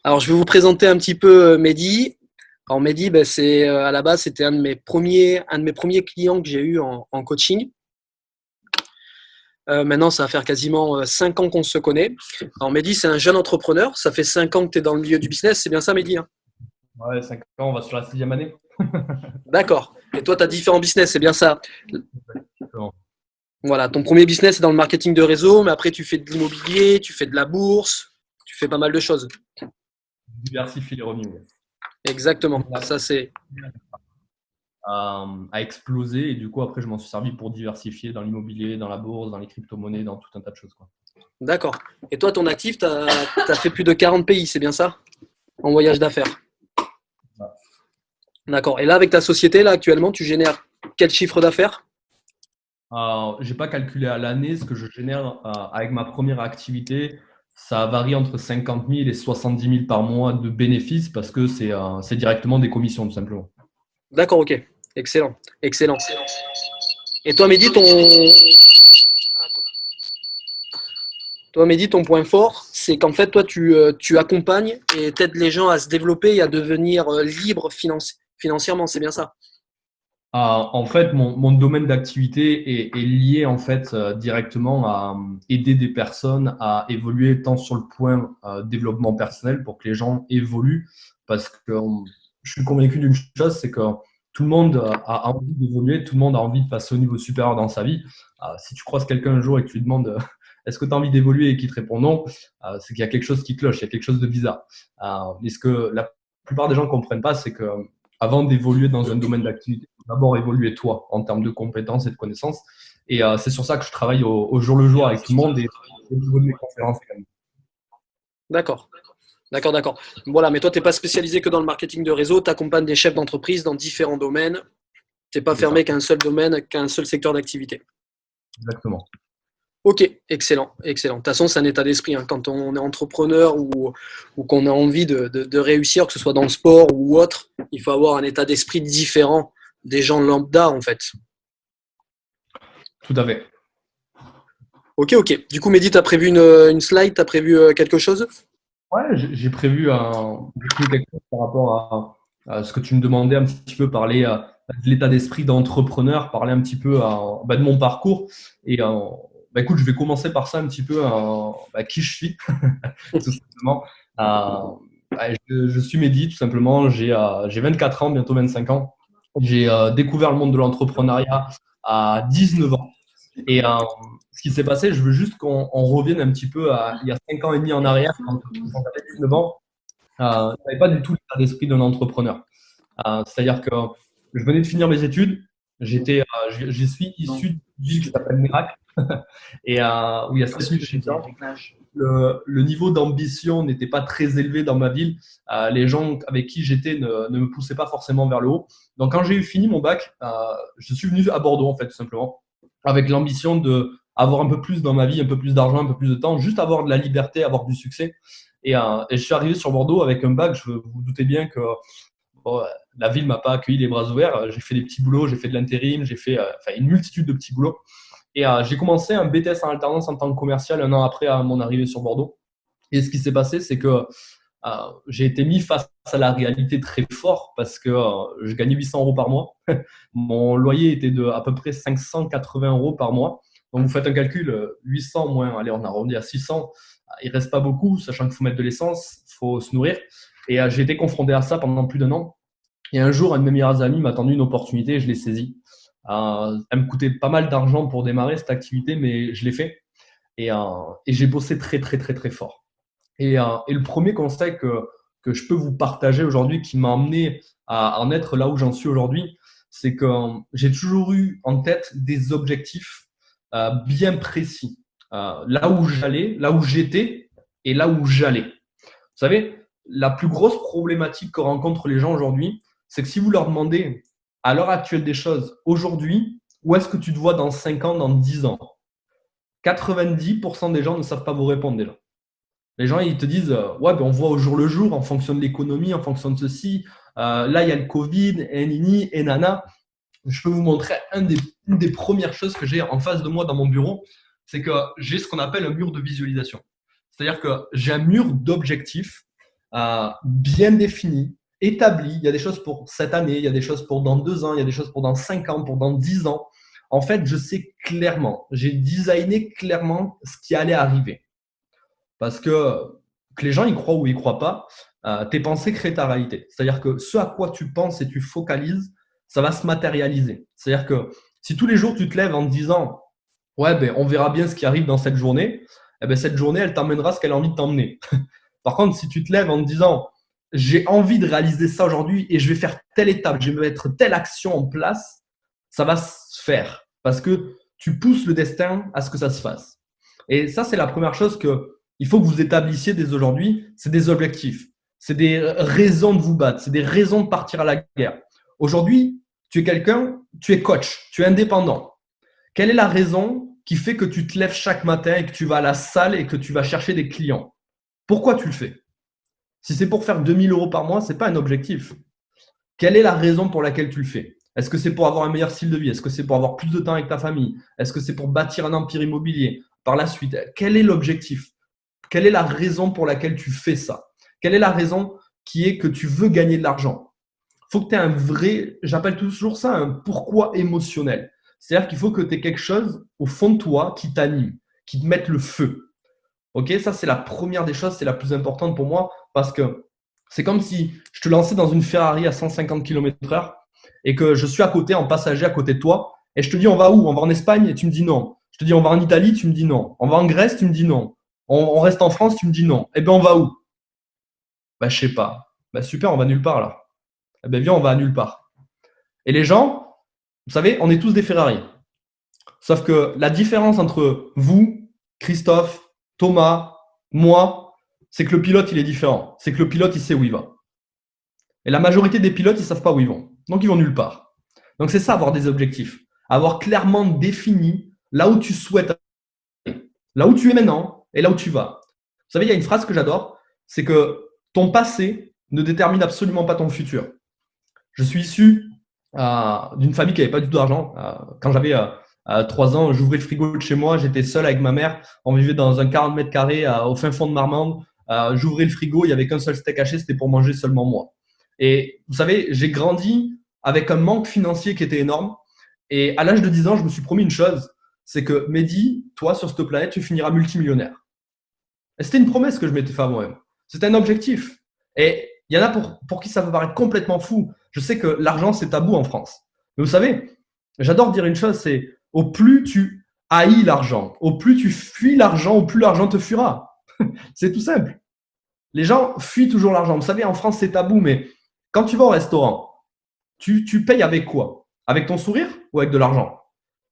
Alors, je vais vous présenter un petit peu Mehdi. Alors, Mehdi, ben, c'est à la base, c'était un de mes premiers clients que j'ai eu en coaching. Maintenant, ça va faire quasiment 5 ans qu'on se connaît. Alors, Mehdi, c'est un jeune entrepreneur. Ça fait 5 ans que tu es dans le milieu du business. C'est bien ça, Mehdi, hein? Ouais, 5 ans, on va sur la sixième année. D'accord. Et toi, tu as différents business. C'est bien ça. Exactement. Voilà. Ton premier business, c'est dans le marketing de réseau. Mais après, tu fais de l'immobilier, tu fais de la bourse, tu fais pas mal de choses. Diversifier les revenus. Ouais. Exactement. Mon Ça, activité c'est a explosé et du coup, après, je m'en suis servi pour diversifier dans l'immobilier, dans la bourse, dans les crypto-monnaies, dans tout un tas de choses, quoi. d'accord. Et toi, ton actif, tu as fait plus de 40 pays. C'est bien ça? En voyage d'affaires. Ouais. D'accord. Et là, avec ta société, là, actuellement, tu génères quel chiffre d'affaires? J'ai pas calculé à l'année ce que je génère avec ma première activité. Ça varie entre 50 000 et 70 000 par mois de bénéfices parce que c'est directement des commissions, tout simplement. D'accord, ok. Excellent. Excellent. Et toi, Mehdi, ton point fort, c'est qu'en fait, toi, tu accompagnes et t'aides les gens à se développer et à devenir libres financièrement. C'est bien ça? En fait, mon domaine d'activité est lié en fait directement à aider des personnes à évoluer tant sur le point développement personnel pour que les gens évoluent parce que je suis convaincu d'une chose, c'est que tout le monde a envie d'évoluer, tout le monde a envie de passer au niveau supérieur dans sa vie. Si tu croises quelqu'un un jour et que tu lui demandes est-ce que tu as envie d'évoluer et qu'il te répond non, c'est qu'il y a quelque chose qui cloche, il y a quelque chose de bizarre. Mais ce que la plupart des gens ne comprennent pas, c'est que avant d'évoluer dans un domaine d'activité, il faut d'abord évoluer toi en termes de compétences et de connaissances. Et c'est sur ça que je travaille au jour le jour avec tout le monde et au niveau de mes conférences également. D'accord. D'accord, d'accord. Voilà, mais toi, tu n'es pas spécialisé que dans le marketing de réseau, tu accompagnes des chefs d'entreprise dans différents domaines. Tu n'es pas C'est ça, fermé qu'à un seul domaine, qu'à un seul secteur d'activité. exactement. Ok, excellent, excellent. De toute façon, c'est un état d'esprit, hein. Quand on est entrepreneur ou qu'on a envie de réussir, que ce soit dans le sport ou autre, il faut avoir un état d'esprit différent des gens lambda, en fait. Tout à fait. Ok, ok. Du coup, Mehdi, tu as prévu une slide, tu as prévu quelque chose? Ouais, j'ai prévu quelque chose par rapport à ce que tu me demandais un petit peu, parler de l'état d'esprit d'entrepreneur, parler un petit peu de mon parcours. Et écoute, je vais commencer par ça un petit peu, qui je suis, tout simplement. Je suis Mehdi, tout simplement. J'ai 24 ans, bientôt 25 ans. J'ai découvert le monde de l'entrepreneuriat à 19 ans. Et ce qui s'est passé, je veux juste qu'on revienne un petit peu à il y a 5 ans et demi en arrière, quand j'avais 19 ans. Je n'avais pas du tout l'état d'esprit d'un entrepreneur. C'est-à-dire que je venais de finir mes études, je suis issu d'une ville qui s'appelle Nérac, et où il y a 7000 habitants. Le niveau d'ambition n'était pas très élevé dans ma ville. Les gens avec qui j'étais ne me poussaient pas forcément vers le haut. Donc, quand j'ai eu fini mon bac, je suis venu à Bordeaux, en fait, tout simplement, avec l'ambition de avoir un peu plus dans ma vie, un peu plus d'argent, un peu plus de temps, juste avoir de la liberté, avoir du succès. Et je suis arrivé sur Bordeaux avec un bac. Vous vous doutez bien que bon, la ville m'a pas accueilli les bras ouverts. J'ai fait des petits boulots, j'ai fait de l'intérim, j'ai fait une multitude de petits boulots. Et j'ai commencé un BTS en alternance en tant que commercial un an après mon arrivée sur Bordeaux. Et ce qui s'est passé, c'est que j'ai été mis face à la réalité très fort parce que je gagnais 800 euros par mois. Mon loyer était de à peu près 580 euros par mois. Donc vous faites un calcul, 800 moins, allez, on arrondit à 600. Il reste pas beaucoup, sachant qu'il faut mettre de l'essence, il faut se nourrir. Et j'ai été confronté à ça pendant plus d'un an. Et un jour, un de mes meilleurs amis m'a tendu une opportunité et je l'ai saisie. Elle me coûtait pas mal d'argent pour démarrer cette activité, mais je l'ai fait. Et j'ai bossé très, très, très, très fort. Et le premier conseil que je peux vous partager aujourd'hui, qui m'a amené à en être là où j'en suis aujourd'hui, c'est que j'ai toujours eu en tête des objectifs bien précis. Là où j'allais, là où j'étais et là où j'allais. Vous savez, la plus grosse problématique que rencontrent les gens aujourd'hui, c'est que si vous leur demandez à l'heure actuelle des choses, aujourd'hui, où est-ce que tu te vois dans 5 ans, dans 10 ans, 90% des gens ne savent pas vous répondre déjà. Les gens, ils te disent, ouais, ben on voit au jour le jour, en fonction de l'économie, en fonction de ceci. Là, il y a le Covid, et nini, et nana. Je peux vous montrer une des premières choses que j'ai en face de moi dans mon bureau, c'est que j'ai ce qu'on appelle un mur de visualisation. C'est-à-dire que j'ai un mur d'objectifs bien définies, établies. Il y a des choses pour cette année, il y a des choses pour dans 2 ans, il y a des choses pour dans 5 ans, pour dans 10 ans. En fait, je sais clairement, j'ai designé clairement ce qui allait arriver. Parce que les gens y croient ou y croient pas, tes pensées créent ta réalité. C'est-à-dire que ce à quoi tu penses et tu focalises, ça va se matérialiser. C'est-à-dire que si tous les jours tu te lèves en te disant ouais, ben, on verra bien ce qui arrive dans cette journée, eh ben, cette journée, elle t'emmènera ce qu'elle a envie de t'emmener. Par contre, si tu te lèves en te disant j'ai envie de réaliser ça aujourd'hui et je vais faire telle étape, je vais mettre telle action en place, ça va se faire parce que tu pousses le destin à ce que ça se fasse. Et ça, c'est la première chose que il faut que vous établissiez dès aujourd'hui, c'est des objectifs, c'est des raisons de vous battre, c'est des raisons de partir à la guerre. Aujourd'hui, tu es quelqu'un, tu es coach, tu es indépendant. Quelle est la raison qui fait que tu te lèves chaque matin et que tu vas à la salle et que tu vas chercher des clients? Pourquoi tu le fais? Si c'est pour faire 2000 euros par mois, ce n'est pas un objectif. Quelle est la raison pour laquelle tu le fais? Est-ce que c'est pour avoir un meilleur style de vie? Est-ce que c'est pour avoir plus de temps avec ta famille? Est-ce que c'est pour bâtir un empire immobilier par la suite? Quel est l'objectif? Quelle est la raison pour laquelle tu fais ça? Quelle est la raison qui est que tu veux gagner de l'argent? Il faut que tu aies un vrai, j'appelle toujours ça un pourquoi émotionnel. C'est-à-dire qu'il faut que tu aies quelque chose au fond de toi qui t'anime, qui te mette le feu. Ok, ça c'est la première des choses, c'est la plus importante pour moi parce que c'est comme si je te lançais dans une Ferrari à 150 km/h et que je suis à côté, en passager à côté de toi et je te dis on va où? On va en Espagne et tu me dis non. Je te dis on va en Italie, tu me dis non. On va en Grèce, tu me dis non. On reste en France, tu me dis non. Eh bien on va où? Bah je sais pas. Bah super, on va nulle part là. Eh bien viens, on va à nulle part. Et les gens, vous savez, on est tous des Ferrari. Sauf que la différence entre vous, Christophe, Thomas, moi, c'est que le pilote, il est différent. C'est que le pilote, il sait où il va. Et la majorité des pilotes, ils ne savent pas où ils vont. Donc, ils vont nulle part. Donc, c'est ça, avoir des objectifs. Avoir clairement défini là où tu souhaites aller, là où tu es maintenant et là où tu vas. Vous savez, il y a une phrase que j'adore, c'est que ton passé ne détermine absolument pas ton futur. Je suis issu d'une famille qui n'avait pas du tout d'argent. Quand j'avais 3 ans, j'ouvrais le frigo de chez moi, j'étais seul avec ma mère, on vivait dans un 40 mètres carrés au fin fond de Marmande. J'ouvrais le frigo, il n'y avait qu'un seul steak haché, c'était pour manger seulement moi. Et vous savez, j'ai grandi avec un manque financier qui était énorme. Et à l'âge de 10 ans, je me suis promis une chose, c'est que Mehdi, toi, sur cette planète, tu finiras multimillionnaire. Et c'était une promesse que je m'étais fait à moi-même. C'était un objectif. Et il y en a pour qui ça peut paraître complètement fou. Je sais que l'argent, c'est tabou en France. Mais vous savez, j'adore dire une chose, c'est au plus tu haïs l'argent, au plus tu fuis l'argent, au plus l'argent te fuira. C'est tout simple. Les gens fuient toujours l'argent. Vous savez, en France, c'est tabou, mais quand tu vas au restaurant, tu payes avec quoi? Avec ton sourire ou avec de l'argent?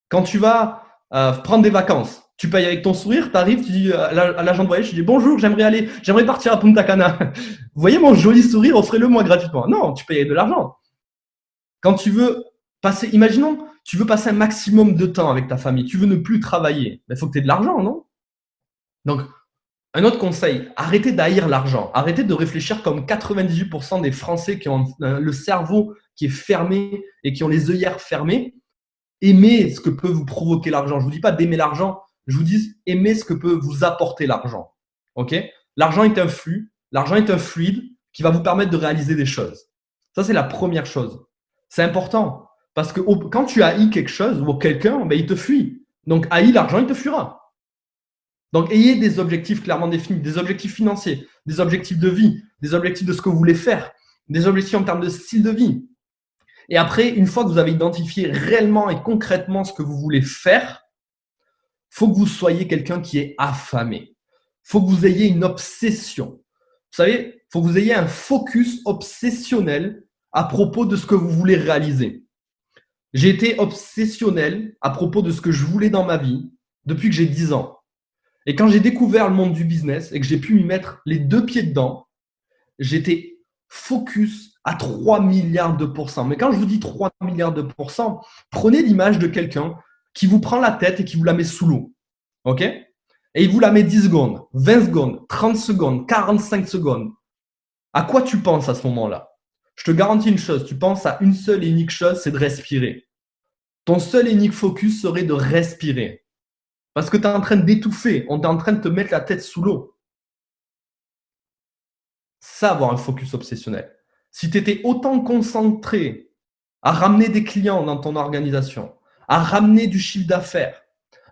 Quand tu vas prendre des vacances, tu payes avec ton sourire, tu arrives, tu dis à l'agent de voyage, tu dis bonjour, j'aimerais partir à Punta Cana. Vous voyez mon joli sourire, offrez-le moi gratuitement. Non, tu payes avec de l'argent. Quand tu veux passer, imaginons, tu veux passer un maximum de temps avec ta famille, tu veux ne plus travailler, il faut que tu aies de l'argent, non? Donc, un autre conseil, arrêtez d'haïr l'argent. Arrêtez de réfléchir comme 98% des Français qui ont le cerveau qui est fermé et qui ont les œillères fermées. Aimez ce que peut vous provoquer l'argent. Je ne vous dis pas d'aimer l'argent, je vous dis aimez ce que peut vous apporter l'argent. Ok? L'argent est un flux, l'argent est un fluide qui va vous permettre de réaliser des choses. Ça, c'est la première chose. C'est important parce que quand tu haïs quelque chose ou quelqu'un, ben, il te fuit. Donc, haïs l'argent, il te fuira. Donc, ayez des objectifs clairement définis, des objectifs financiers, des objectifs de vie, des objectifs de ce que vous voulez faire, des objectifs en termes de style de vie. Et après, une fois que vous avez identifié réellement et concrètement ce que vous voulez faire, il faut que vous soyez quelqu'un qui est affamé. Il faut que vous ayez une obsession. Vous savez, il faut que vous ayez un focus obsessionnel à propos de ce que vous voulez réaliser. J'ai été obsessionnel à propos de ce que je voulais dans ma vie depuis que j'ai 10 ans. Et quand j'ai découvert le monde du business et que j'ai pu m'y mettre les 2 pieds dedans, j'étais focus à 3 milliards de pourcents. Mais quand je vous dis 3 milliards de pourcents, prenez l'image de quelqu'un qui vous prend la tête et qui vous la met sous l'eau. OK? Et il vous la met 10 secondes, 20 secondes, 30 secondes, 45 secondes. À quoi tu penses à ce moment-là? Je te garantis une chose, tu penses à une seule et unique chose, c'est de respirer. Ton seul et unique focus serait de respirer. Parce que tu es en train d'étouffer, on est en train de te mettre la tête sous l'eau. ça, avoir un focus obsessionnel. Si tu étais autant concentré à ramener des clients dans ton organisation, à ramener du chiffre d'affaires,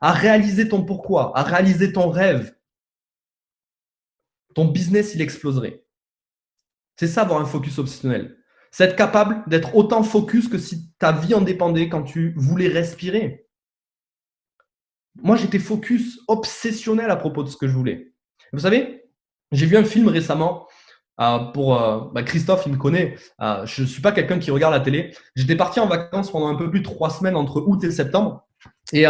à réaliser ton pourquoi, à réaliser ton rêve, ton business, il exploserait. C'est ça, avoir un focus obsessionnel. C'est être capable d'être autant focus que si ta vie en dépendait quand tu voulais respirer. Moi, j'étais focus obsessionnel à propos de ce que je voulais. Vous savez, j'ai vu un film récemment pour Christophe, il me connaît. Je ne suis pas quelqu'un qui regarde la télé. J'étais parti en vacances pendant un peu plus de 3 semaines entre août et septembre. Et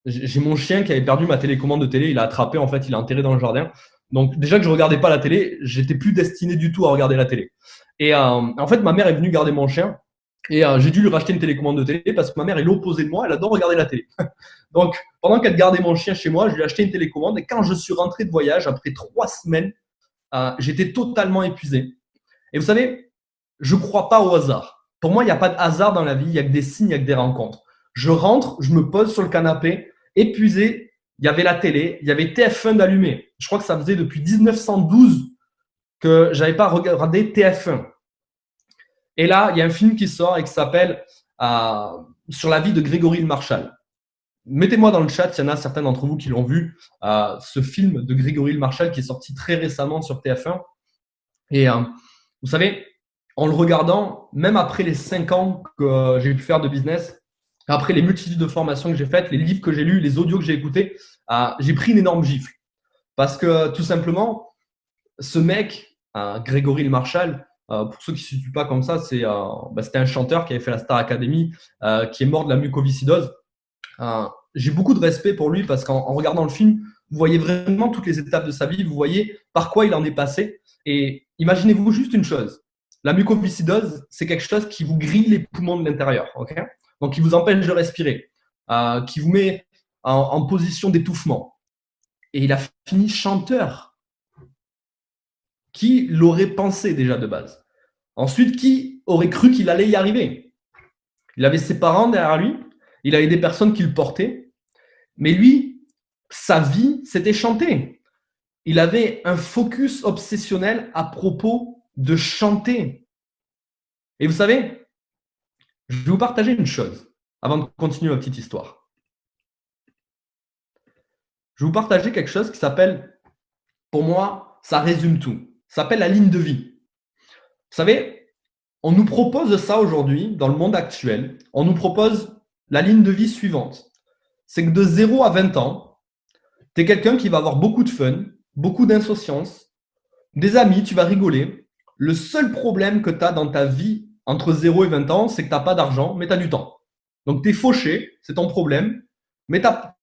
j'ai mon chien qui avait perdu ma télécommande de télé. Il a attrapé, en fait, il a enterré dans le jardin. Donc déjà que je regardais pas la télé, j'étais plus destiné du tout à regarder la télé. Et en fait, ma mère est venue garder mon chien. Et j'ai dû lui racheter une télécommande de télé parce que ma mère est l'opposé de moi. Elle adore regarder la télé. Donc pendant qu'elle gardait mon chien chez moi, je lui ai acheté une télécommande. Et quand je suis rentré de voyage, après 3 semaines, j'étais totalement épuisé. Et vous savez, je ne crois pas au hasard. Pour moi, il n'y a pas de hasard dans la vie. Il n'y a que des signes, il n'y a que des rencontres. Je rentre, je me pose sur le canapé, épuisé. Il y avait la télé, il y avait TF1 d'allumé. Je crois que ça faisait depuis 1912 que je n'avais pas regardé TF1. Et là, il y a un film qui sort et qui s'appelle Sur la vie de Grégory Le Marchal. Mettez-moi dans le chat, il y en a certains d'entre vous qui l'ont vu, ce film de Grégory Le Marchal qui est sorti très récemment sur TF1. Et vous savez, en le regardant, même après les 5 ans que j'ai pu faire de business, après les multitudes de formations que j'ai faites, les livres que j'ai lus, les audios que j'ai écoutés, j'ai pris une énorme gifle. Parce que tout simplement, ce mec, Grégory Le Marchal, pour ceux qui ne se situent pas comme ça, c'était un chanteur qui avait fait la Star Academy, qui est mort de la mucoviscidose. J'ai beaucoup de respect pour lui parce qu'en regardant le film, vous voyez vraiment toutes les étapes de sa vie, vous voyez par quoi il en est passé. Et imaginez-vous juste une chose. La mucoviscidose, c'est quelque chose qui vous grille les poumons de l'intérieur. Okay, donc, qui vous empêche de respirer, qui vous met en position d'étouffement. Et il a fini chanteur. Qui l'aurait pensé déjà de base? Ensuite, qui aurait cru qu'il allait y arriver? Il avait ses parents derrière lui, il avait des personnes qui le portaient, mais lui, sa vie, c'était chanter. Il avait un focus obsessionnel à propos de chanter. Et vous savez, je vais vous partager une chose avant de continuer ma petite histoire. Je vais vous partager quelque chose qui s'appelle, pour moi, ça résume tout. Ça s'appelle la ligne de vie. Vous savez, on nous propose ça aujourd'hui, dans le monde actuel. On nous propose la ligne de vie suivante. C'est que de 0 à 20 ans, tu es quelqu'un qui va avoir beaucoup de fun, beaucoup d'insouciance, des amis, tu vas rigoler. Le seul problème que tu as dans ta vie entre 0 et 20 ans, c'est que tu n'as pas d'argent, mais tu as du temps. Donc, tu es fauché, c'est ton problème, mais tu as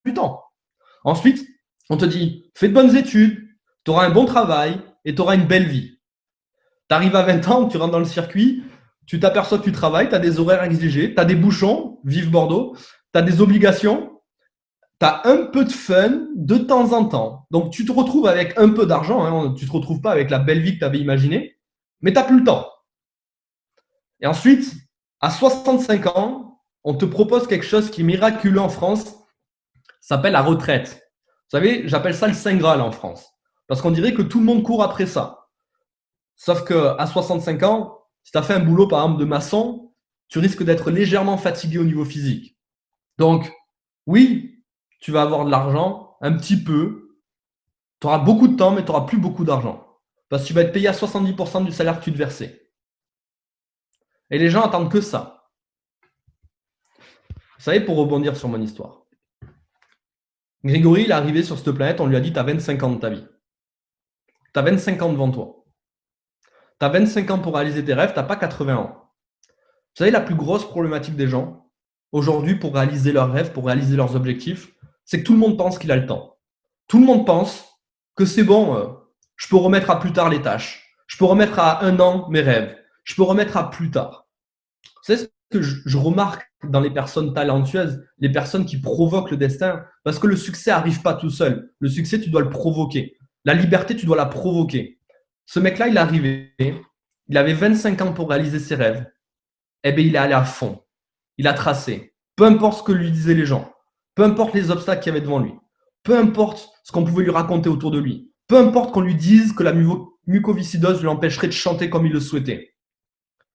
du temps. Ensuite, on te dit, fais de bonnes études, tu auras un bon travail et tu auras une belle vie. Tu arrives à 20 ans, tu rentres dans le circuit, tu t'aperçois que tu travailles, tu as des horaires exigés, tu as des bouchons, vive Bordeaux, tu as des obligations, tu as un peu de fun de temps en temps. Donc, tu te retrouves avec un peu d'argent, hein, tu ne te retrouves pas avec la belle vie que tu avais imaginée, mais tu n'as plus le temps. Et ensuite, à 65 ans, on te propose quelque chose qui est miraculeux en France, ça s'appelle la retraite. Vous savez, j'appelle ça le Saint Graal en France, parce qu'on dirait que tout le monde court après ça. Sauf qu'à 65 ans, si tu as fait un boulot, par exemple, de maçon, tu risques d'être légèrement fatigué au niveau physique. Donc, oui, tu vas avoir de l'argent, un petit peu. Tu auras beaucoup de temps, mais tu n'auras plus beaucoup d'argent. Parce que tu vas être payé à 70% du salaire que tu te versais. Et les gens attendent que ça. Vous savez, pour rebondir sur mon histoire. Grégory, il est arrivé sur cette planète, on lui a dit, tu as 25 ans de ta vie. Tu as 25 ans devant toi. Tu as 25 ans pour réaliser tes rêves, tu n'as pas 80 ans. Vous savez, la plus grosse problématique des gens, aujourd'hui, pour réaliser leurs rêves, pour réaliser leurs objectifs, c'est que tout le monde pense qu'il a le temps. Tout le monde pense que c'est bon, je peux remettre à plus tard les tâches. Je peux remettre à 1 an mes rêves. Je peux remettre à plus tard. Vous savez ce que je remarque dans les personnes talentueuses, les personnes qui provoquent le destin, parce que le succès n'arrive pas tout seul. Le succès, tu dois le provoquer. La liberté, tu dois la provoquer. Ce mec-là, il est arrivé, il avait 25 ans pour réaliser ses rêves. Eh bien, il est allé à fond. Il a tracé. Peu importe ce que lui disaient les gens, peu importe les obstacles qu'il y avait devant lui, peu importe ce qu'on pouvait lui raconter autour de lui. Peu importe qu'on lui dise que la mucoviscidose l'empêcherait de chanter comme il le souhaitait.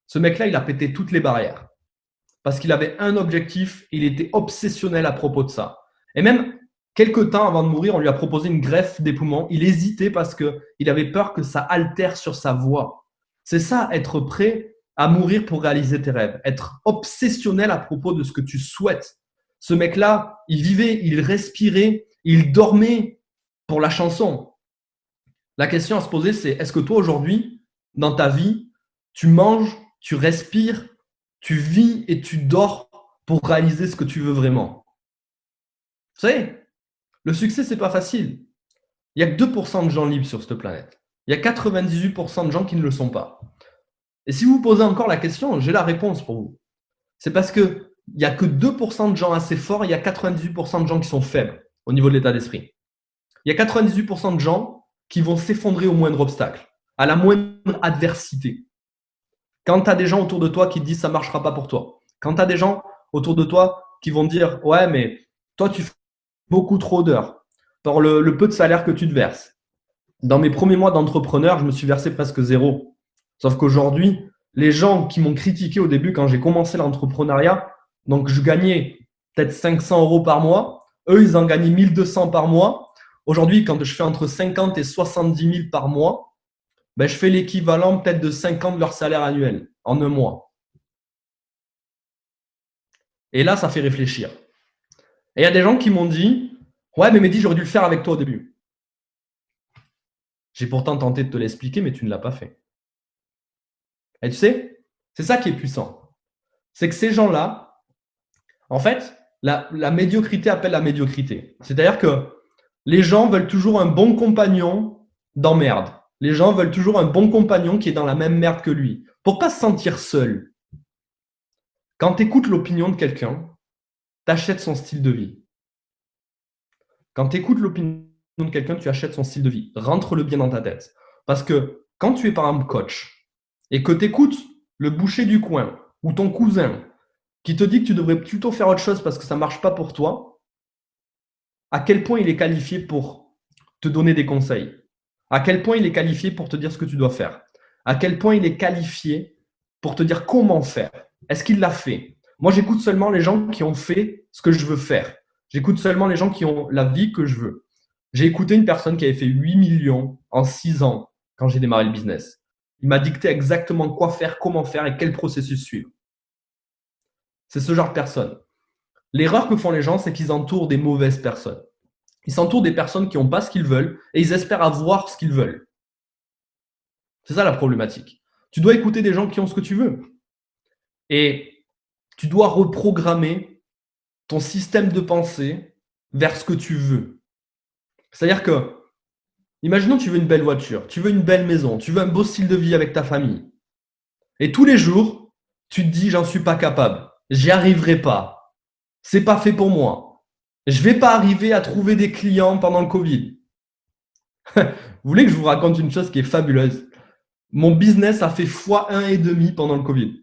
Ce mec-là, il a pété toutes les barrières. Parce qu'il avait un objectif, il était obsessionnel à propos de ça. Et même quelques temps avant de mourir, on lui a proposé une greffe des poumons. Il hésitait parce qu'il avait peur que ça altère sur sa voix. C'est ça, être prêt à mourir pour réaliser tes rêves. Être obsessionnel à propos de ce que tu souhaites. Ce mec-là, il vivait, il respirait, il dormait pour la chanson. La question à se poser, c'est est-ce que toi, aujourd'hui, dans ta vie, tu manges, tu respires, tu vis et tu dors pour réaliser ce que tu veux vraiment? Vous savez, le succès, c'est pas facile. Il n'y a que 2% de gens libres sur cette planète. Il y a 98% de gens qui ne le sont pas. Et si vous vous posez encore la question, j'ai la réponse pour vous. C'est parce qu'il n'y a que 2% de gens assez forts, il y a 98% de gens qui sont faibles au niveau de l'état d'esprit. Il y a 98% de gens qui vont s'effondrer au moindre obstacle, à la moindre adversité. Quand tu as des gens autour de toi qui te disent ça ne marchera pas pour toi, quand tu as des gens autour de toi qui vont dire ouais, mais toi, tu fais beaucoup trop d'heures par le peu de salaire que tu te verses. Dans mes premiers mois d'entrepreneur, je me suis versé presque zéro. Sauf qu'aujourd'hui, les gens qui m'ont critiqué au début quand j'ai commencé l'entrepreneuriat, donc je gagnais peut-être 500 euros par mois, eux, ils en gagnaient 1200 par mois. Aujourd'hui, quand je fais entre 50 et 70 000 par mois, ben, je fais l'équivalent peut-être de 5 ans de leur salaire annuel en un mois. Et là, ça fait réfléchir. Et il y a des gens qui m'ont dit « Ouais, mais Mehdi, j'aurais dû le faire avec toi au début. » J'ai pourtant tenté de te l'expliquer, mais tu ne l'as pas fait. Et tu sais, c'est ça qui est puissant. C'est que ces gens-là, en fait, la médiocrité appelle la médiocrité. C'est-à-dire que les gens veulent toujours un bon compagnon dans merde. Les gens veulent toujours un bon compagnon qui est dans la même merde que lui. Pour pas se sentir seul. Quand tu écoutes l'opinion de quelqu'un, tu achètes son style de vie. Quand tu écoutes l'opinion de quelqu'un, tu achètes son style de vie. Rentre-le bien dans ta tête. Parce que quand tu es par exemple coach et que tu écoutes le boucher du coin ou ton cousin qui te dit que tu devrais plutôt faire autre chose parce que ça ne marche pas pour toi, à quel point il est qualifié pour te donner des conseils? À quel point il est qualifié pour te dire ce que tu dois faire? À quel point il est qualifié pour te dire comment faire? Est-ce qu'il l'a fait? Moi, j'écoute seulement les gens qui ont fait ce que je veux faire. J'écoute seulement les gens qui ont la vie que je veux. J'ai écouté une personne qui avait fait 8 millions en 6 ans quand j'ai démarré le business. Il m'a dicté exactement quoi faire, comment faire et quel processus suivre. C'est ce genre de personne. L'erreur que font les gens, c'est qu'ils entourent des mauvaises personnes. Ils s'entourent des personnes qui n'ont pas ce qu'ils veulent et ils espèrent avoir ce qu'ils veulent. C'est ça la problématique. Tu dois écouter des gens qui ont ce que tu veux. Et tu dois reprogrammer ton système de pensée vers ce que tu veux. C'est-à-dire que, imaginons que tu veux une belle voiture, tu veux une belle maison, tu veux un beau style de vie avec ta famille. Et tous les jours, tu te dis, j'en suis pas capable, j'y arriverai pas, c'est pas fait pour moi, je vais pas arriver à trouver des clients pendant le Covid. Vous voulez que je vous raconte une chose qui est fabuleuse? Mon business a fait x1,5 pendant le Covid.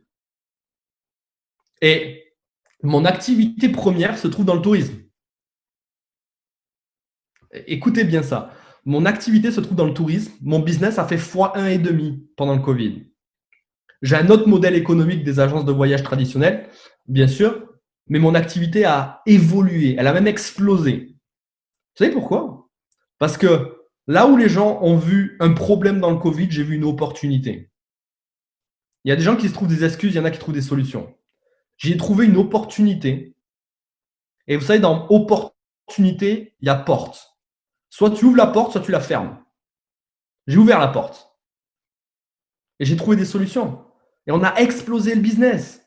Et mon activité première se trouve dans le tourisme. Écoutez bien ça. Mon activité se trouve dans le tourisme. Mon business a fait x1,5 pendant le Covid. J'ai un autre modèle économique des agences de voyage traditionnelles, bien sûr, mais mon activité a évolué. Elle a même explosé. Vous savez pourquoi? Parce que là où les gens ont vu un problème dans le Covid, j'ai vu une opportunité. Il y a des gens qui se trouvent des excuses, il y en a qui trouvent des solutions. J'ai trouvé une opportunité. Et vous savez, dans opportunité, il y a porte. Soit tu ouvres la porte, soit tu la fermes. J'ai ouvert la porte. Et j'ai trouvé des solutions. Et on a explosé le business.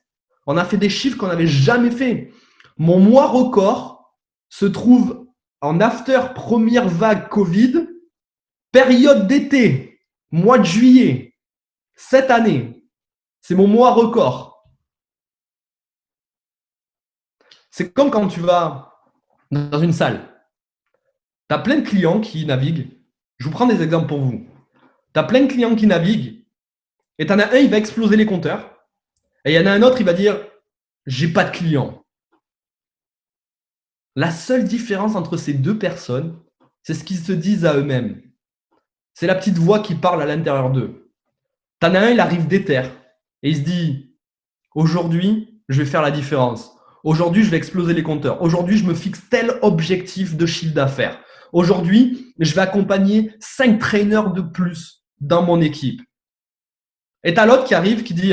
On a fait des chiffres qu'on n'avait jamais fait. Mon mois record se trouve en after première vague Covid, période d'été, mois de juillet, cette année. C'est mon mois record. C'est comme quand tu vas dans une salle. Tu as plein de clients qui naviguent. Je vous prends des exemples pour vous. Tu as plein de clients qui naviguent et tu en as un, il va exploser les compteurs. Et il y en a un autre, il va dire « j'ai pas de clients ». La seule différence entre ces deux personnes, c'est ce qu'ils se disent à eux-mêmes. C'est la petite voix qui parle à l'intérieur d'eux. T'en as un, il arrive déter et il se dit aujourd'hui, je vais faire la différence. Aujourd'hui, je vais exploser les compteurs. Aujourd'hui, je me fixe tel objectif de chiffre d'affaires. Aujourd'hui, je vais accompagner 5 trainers de plus dans mon équipe. Et t'as l'autre qui arrive qui dit,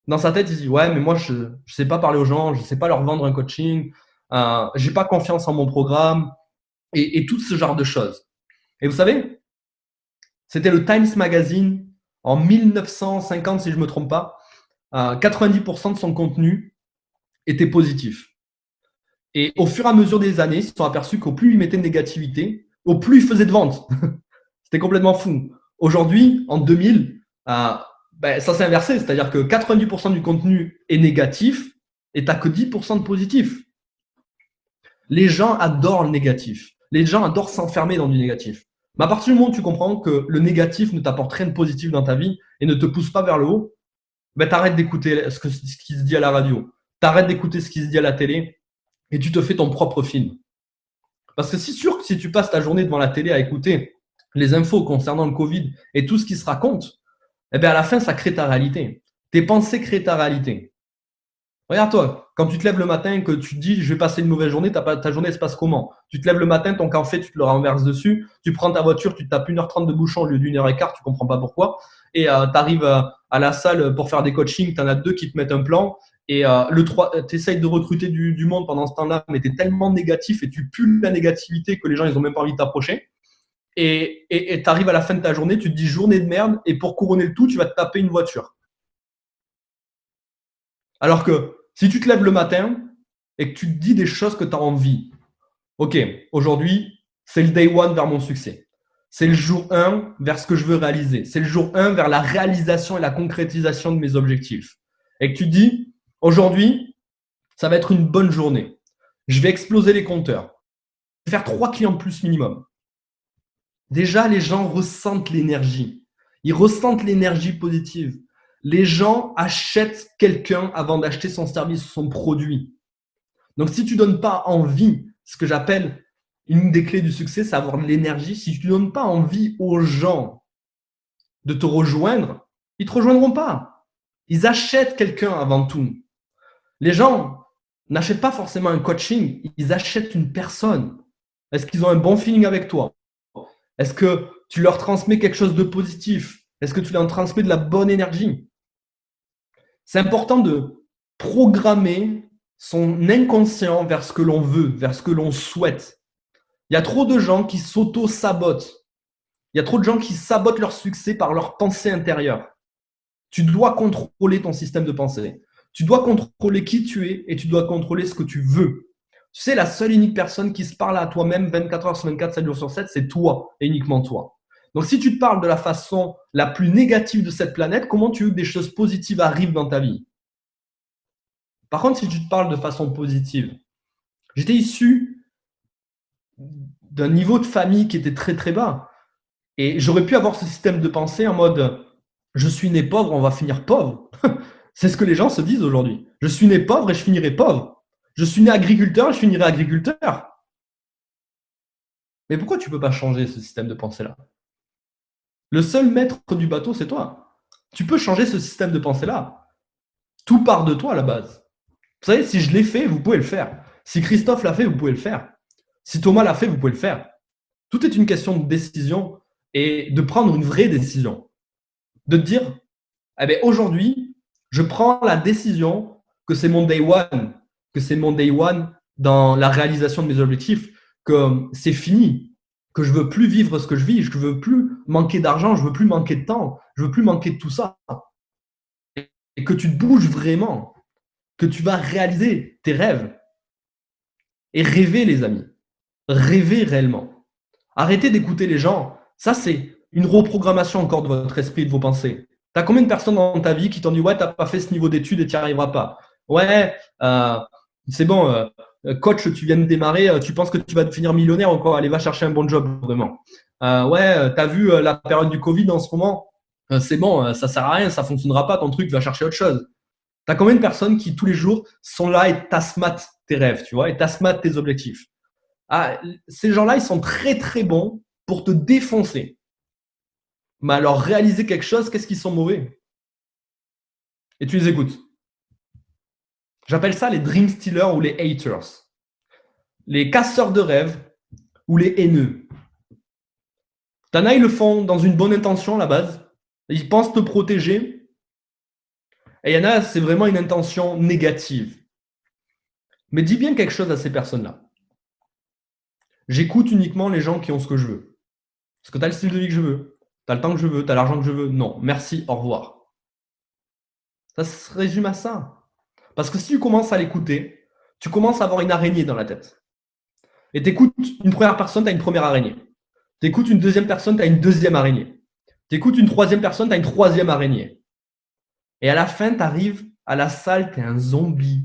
dans sa tête, il dit ouais, mais moi, je sais pas parler aux gens, je sais pas leur vendre un coaching, j'ai pas confiance en mon programme et tout ce genre de choses. Et vous savez, c'était le Times Magazine en 1950, si je me trompe pas. 90% de son contenu était positif. Et au fur et à mesure des années, ils se sont aperçus qu'au plus ils mettaient de négativité, au plus ils faisaient de ventes. C'était complètement fou. Aujourd'hui, en 2000, ça s'est inversé. C'est-à-dire que 90% du contenu est négatif et tu n'as que 10% de positif. Les gens adorent le négatif. Les gens adorent s'enfermer dans du négatif. Mais à partir du moment où tu comprends que le négatif ne t'apporte rien de positif dans ta vie et ne te pousse pas vers le haut, t'arrêtes d'écouter ce qui se dit à la radio. T'arrêtes d'écouter ce qui se dit à la télé et tu te fais ton propre film. Parce que c'est sûr que si tu passes ta journée devant la télé à écouter les infos concernant le Covid et tout ce qui se raconte, à la fin, ça crée ta réalité. Tes pensées créent ta réalité. Regarde-toi, quand tu te lèves le matin et que tu te dis je vais passer une mauvaise journée, ta journée se passe comment? Tu te lèves le matin, ton café, tu te le renverses dessus, tu prends ta voiture, tu te tapes 1h30 de bouchon au lieu d'1h15, tu comprends pas pourquoi, et tu arrives à la salle pour faire des coachings, tu en as 2 qui te mettent un plan, et tu essayes de recruter du monde pendant ce temps-là, mais tu es tellement négatif et tu pues la négativité que les gens ils ont même pas envie de t'approcher. Et tu arrives à la fin de ta journée, tu te dis journée de merde, et pour couronner le tout, tu vas te taper une voiture. Alors que si tu te lèves le matin et que tu te dis des choses que tu as envie, ok, aujourd'hui, c'est le day one vers mon succès. C'est le jour 1 vers ce que je veux réaliser. C'est le jour 1 vers la réalisation et la concrétisation de mes objectifs. Et que tu te dis, aujourd'hui, ça va être une bonne journée. Je vais exploser les compteurs. Je vais faire 3 clients de plus minimum. Déjà, les gens ressentent l'énergie. Ils ressentent l'énergie positive. Les gens achètent quelqu'un avant d'acheter son service ou son produit. Donc, si tu ne donnes pas envie, ce que j'appelle une des clés du succès, c'est avoir de l'énergie. Si tu ne donnes pas envie aux gens de te rejoindre, ils ne te rejoindront pas. Ils achètent quelqu'un avant tout. Les gens n'achètent pas forcément un coaching, ils achètent une personne. Est-ce qu'ils ont un bon feeling avec toi? Est-ce que tu leur transmets quelque chose de positif? Est-ce que tu leur transmets de la bonne énergie? C'est important de programmer son inconscient vers ce que l'on veut, vers ce que l'on souhaite. Il y a trop de gens qui s'auto-sabotent. Il y a trop de gens qui sabotent leur succès par leur pensée intérieure. Tu dois contrôler ton système de pensée. Tu dois contrôler qui tu es et tu dois contrôler ce que tu veux. Tu sais, la seule unique personne qui se parle à toi-même 24 heures sur 24, 7 jours sur 7, c'est toi et uniquement toi. Donc, si tu te parles de la façon la plus négative de cette planète, comment tu veux que des choses positives arrivent dans ta vie? Par contre, si tu te parles de façon positive, j'étais issu d'un niveau de famille qui était très très bas. Et j'aurais pu avoir ce système de pensée en mode je suis né pauvre, on va finir pauvre. C'est ce que les gens se disent aujourd'hui. Je suis né pauvre et je finirai pauvre. Je suis né agriculteur et je finirai agriculteur. Mais pourquoi tu ne peux pas changer ce système de pensée-là? Le seul maître du bateau, c'est toi. Tu peux changer ce système de pensée-là. Tout part de toi à la base. Vous savez, si je l'ai fait, vous pouvez le faire. Si Christophe l'a fait, vous pouvez le faire. Si Thomas l'a fait, vous pouvez le faire. Tout est une question de décision et de prendre une vraie décision. De te dire, aujourd'hui, je prends la décision que c'est mon day one dans la réalisation de mes objectifs, que c'est fini, que je veux plus vivre ce que je vis, je veux plus manquer d'argent, je veux plus manquer de temps, je veux plus manquer de tout ça. Et que tu te bouges vraiment, que tu vas réaliser tes rêves. Et rêver, les amis. Rêver réellement. Arrêtez d'écouter les gens. Ça, c'est une reprogrammation encore de votre esprit, de vos pensées. Tu as combien de personnes dans ta vie qui t'ont dit ouais, tu n'as pas fait ce niveau d'études et tu n'y arriveras pas. Ouais, c'est bon, coach, tu viens de démarrer, tu penses que tu vas devenir millionnaire ou quoi? Allez, va chercher un bon job demain. Ouais, tu as vu la période du Covid en ce moment? C'est bon, ça sert à rien, ça fonctionnera pas ton truc, va chercher autre chose. Tu as combien de personnes qui tous les jours sont là et tassematent tes rêves, tu vois, et tassematent tes objectifs? Ces gens-là, ils sont très très bons pour te défoncer. mais à leur réaliser quelque chose, qu'est-ce qu'ils sont mauvais? Et tu les écoutes. J'appelle ça les dream stealers ou les haters. Les casseurs de rêves ou les haineux. T'en as, ils le font dans une bonne intention à la base. Ils pensent te protéger. Et il y en a, c'est vraiment une intention négative. Mais dis bien quelque chose à ces personnes-là. J'écoute uniquement les gens qui ont ce que je veux. Est-ce que tu as le style de vie que je veux? Tu as le temps que je veux? Tu as l'argent que je veux? Non. Merci, au revoir. Ça se résume à ça. Parce que si tu commences à l'écouter, tu commences à avoir une araignée dans la tête. Et tu écoutes une première personne, tu as une première araignée. Tu écoutes une deuxième personne, tu as une deuxième araignée. Tu écoutes une troisième personne, tu as une troisième araignée. Et à la fin, tu arrives à la salle, tu es un zombie.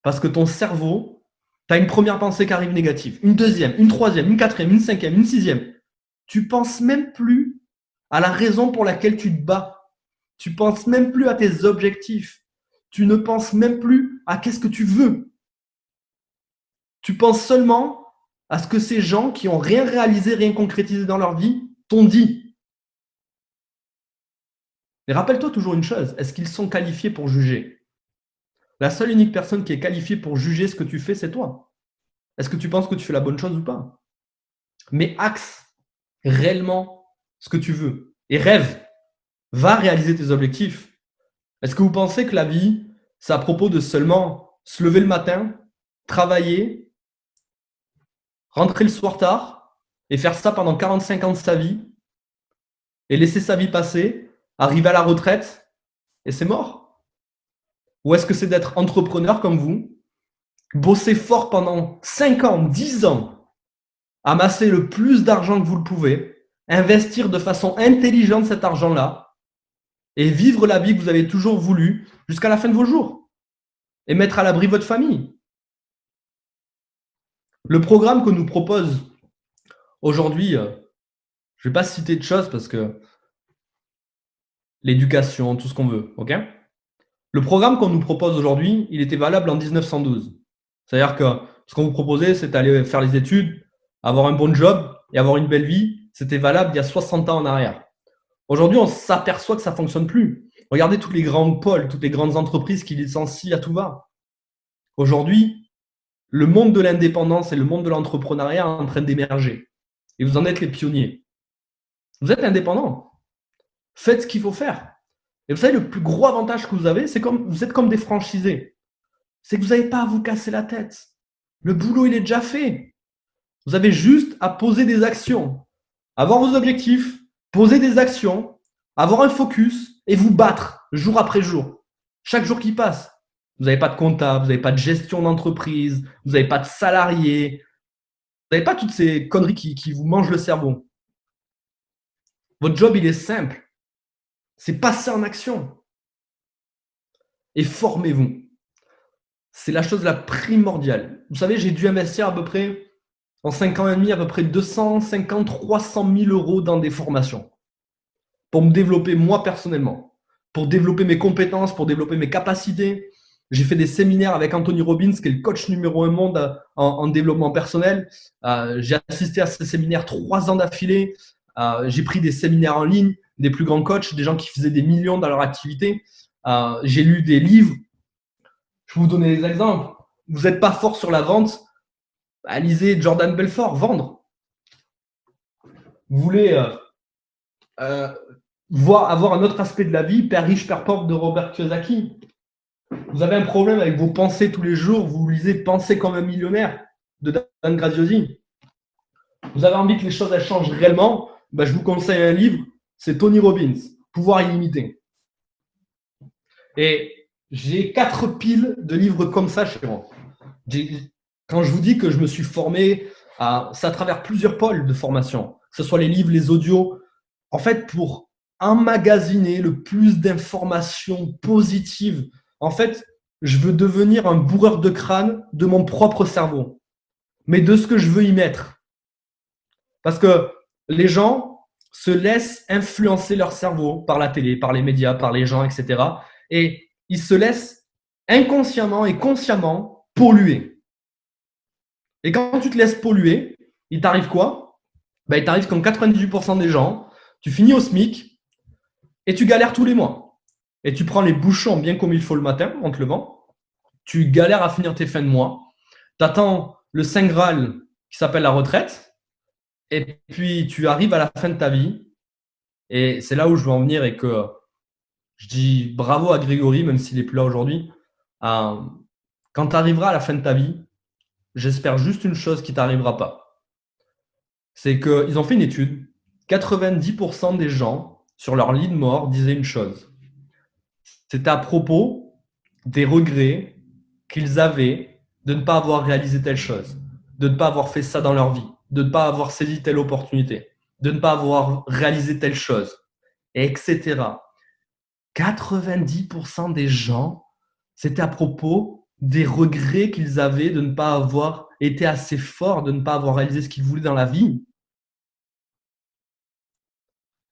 Parce que ton cerveau, tu as une première pensée qui arrive négative, une deuxième, une troisième, une quatrième, une cinquième, une sixième. Tu penses même plus à la raison pour laquelle tu te bats. Tu penses même plus à tes objectifs. Tu ne penses même plus à qu'est-ce que tu veux. Tu penses seulement à ce que ces gens qui n'ont rien réalisé, rien concrétisé dans leur vie t'ont dit. Et rappelle-toi toujours une chose, est-ce qu'ils sont qualifiés pour juger? La seule unique personne qui est qualifiée pour juger ce que tu fais, c'est toi. Est-ce que tu penses que tu fais la bonne chose ou pas? Mais axe réellement ce que tu veux et rêve. Va réaliser tes objectifs. Est-ce que vous pensez que la vie, c'est à propos de seulement se lever le matin, travailler, rentrer le soir tard et faire ça pendant 45 ans de sa vie et laisser sa vie passer, arriver à la retraite et c'est mort? Ou est-ce que c'est d'être entrepreneur comme vous, bosser fort pendant 5 ans, 10 ans, amasser le plus d'argent que vous le pouvez, investir de façon intelligente cet argent-là et vivre la vie que vous avez toujours voulu jusqu'à la fin de vos jours et mettre à l'abri votre famille? Le programme que nous propose aujourd'hui, je ne vais pas citer de choses parce que l'éducation, tout ce qu'on veut, ok? Le programme qu'on nous propose aujourd'hui, il était valable en 1912. C'est-à-dire que ce qu'on vous proposait, c'est d'aller faire les études, avoir un bon job et avoir une belle vie. C'était valable il y a 60 ans en arrière. Aujourd'hui, on s'aperçoit que ça ne fonctionne plus. Regardez tous les grands pôles, toutes les grandes entreprises qui licencient à tout va. Aujourd'hui, le monde de l'indépendance et le monde de l'entrepreneuriat est en train d'émerger. Et vous en êtes les pionniers. Vous êtes indépendant. Faites ce qu'il faut faire. Et vous savez, le plus gros avantage que vous avez, c'est que vous êtes comme des franchisés. C'est que vous n'avez pas à vous casser la tête. Le boulot, il est déjà fait. Vous avez juste à poser des actions, avoir vos objectifs, poser des actions, avoir un focus et vous battre jour après jour. Chaque jour qui passe. Vous n'avez pas de comptable, vous n'avez pas de gestion d'entreprise, vous n'avez pas de salariés, vous n'avez pas toutes ces conneries qui vous mangent le cerveau. Votre job, il est simple. C'est passer en action. Et formez-vous. C'est la chose la primordiale. Vous savez, j'ai dû investir à peu près, en 5 ans et demi, à peu près 250 300 000 euros dans des formations pour me développer moi personnellement, pour développer mes compétences, pour développer mes capacités. J'ai fait des séminaires avec Anthony Robbins, qui est le coach numéro 1 monde en développement personnel. J'ai assisté à ces séminaires 3 ans d'affilée. J'ai pris des séminaires en ligne, des plus grands coachs, des gens qui faisaient des millions dans leur activité. J'ai lu des livres. Je vais vous donner des exemples. Vous n'êtes pas fort sur la vente, lisez Jordan Belfort, vendre. Vous voulez avoir un autre aspect de la vie, Père riche, Père pauvre de Robert Kiyosaki. Vous avez un problème avec vos pensées tous les jours, vous lisez Penser comme un millionnaire de Dan Graziosi. Vous avez envie que les choses elles changent réellement, je vous conseille un livre, c'est Tony Robbins, Pouvoir illimité. Et j'ai 4 piles de livres comme ça chez moi. Quand je vous dis que je me suis formé, c'est à travers plusieurs pôles de formation, que ce soit les livres, les audios, en fait, pour emmagasiner le plus d'informations positives. En fait, je veux devenir un bourreur de crâne de mon propre cerveau, mais de ce que je veux y mettre. Parce que les gens se laissent influencer leur cerveau par la télé, par les médias, par les gens, etc. Et ils se laissent inconsciemment et consciemment polluer. Et quand tu te laisses polluer, il t'arrive quoi? Il t'arrive comme 98% des gens, Tu finis au SMIC et tu galères tous les mois. Et tu prends les bouchons bien comme il faut le matin en te levant. Tu galères à finir tes fins de mois. Tu attends le Saint Graal qui s'appelle la retraite. Et puis, tu arrives à la fin de ta vie. Et c'est là où je veux en venir et que je dis bravo à Grégory, même s'il n'est plus là aujourd'hui. Quand tu arriveras à la fin de ta vie, j'espère juste une chose qui ne t'arrivera pas. C'est qu'ils ont fait une étude. 90% des gens sur leur lit de mort disaient une chose. C'était à propos des regrets qu'ils avaient de ne pas avoir réalisé telle chose, de ne pas avoir fait ça dans leur vie, de ne pas avoir saisi telle opportunité, de ne pas avoir réalisé telle chose, etc. 90% des gens, c'était à propos des regrets qu'ils avaient de ne pas avoir été assez forts, de ne pas avoir réalisé ce qu'ils voulaient dans la vie.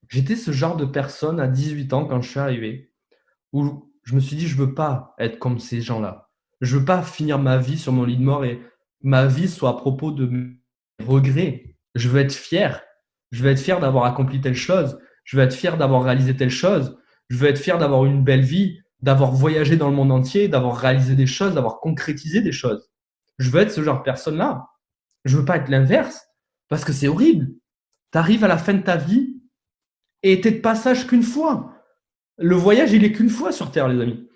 J'étais ce genre de personne à 18 ans quand je suis arrivé, où je me suis dit, je ne veux pas être comme ces gens-là. Je ne veux pas finir ma vie sur mon lit de mort et ma vie soit à propos de mes regrets. Je veux être fier. Je veux être fier d'avoir accompli telle chose. Je veux être fier d'avoir réalisé telle chose. Je veux être fier d'avoir une belle vie, d'avoir voyagé dans le monde entier, d'avoir réalisé des choses, d'avoir concrétisé des choses. Je veux être ce genre de personne-là. Je veux pas être l'inverse parce que c'est horrible. Tu arrives à la fin de ta vie et tu es de passage qu'une fois. Le voyage, il est qu'une fois sur Terre, les amis.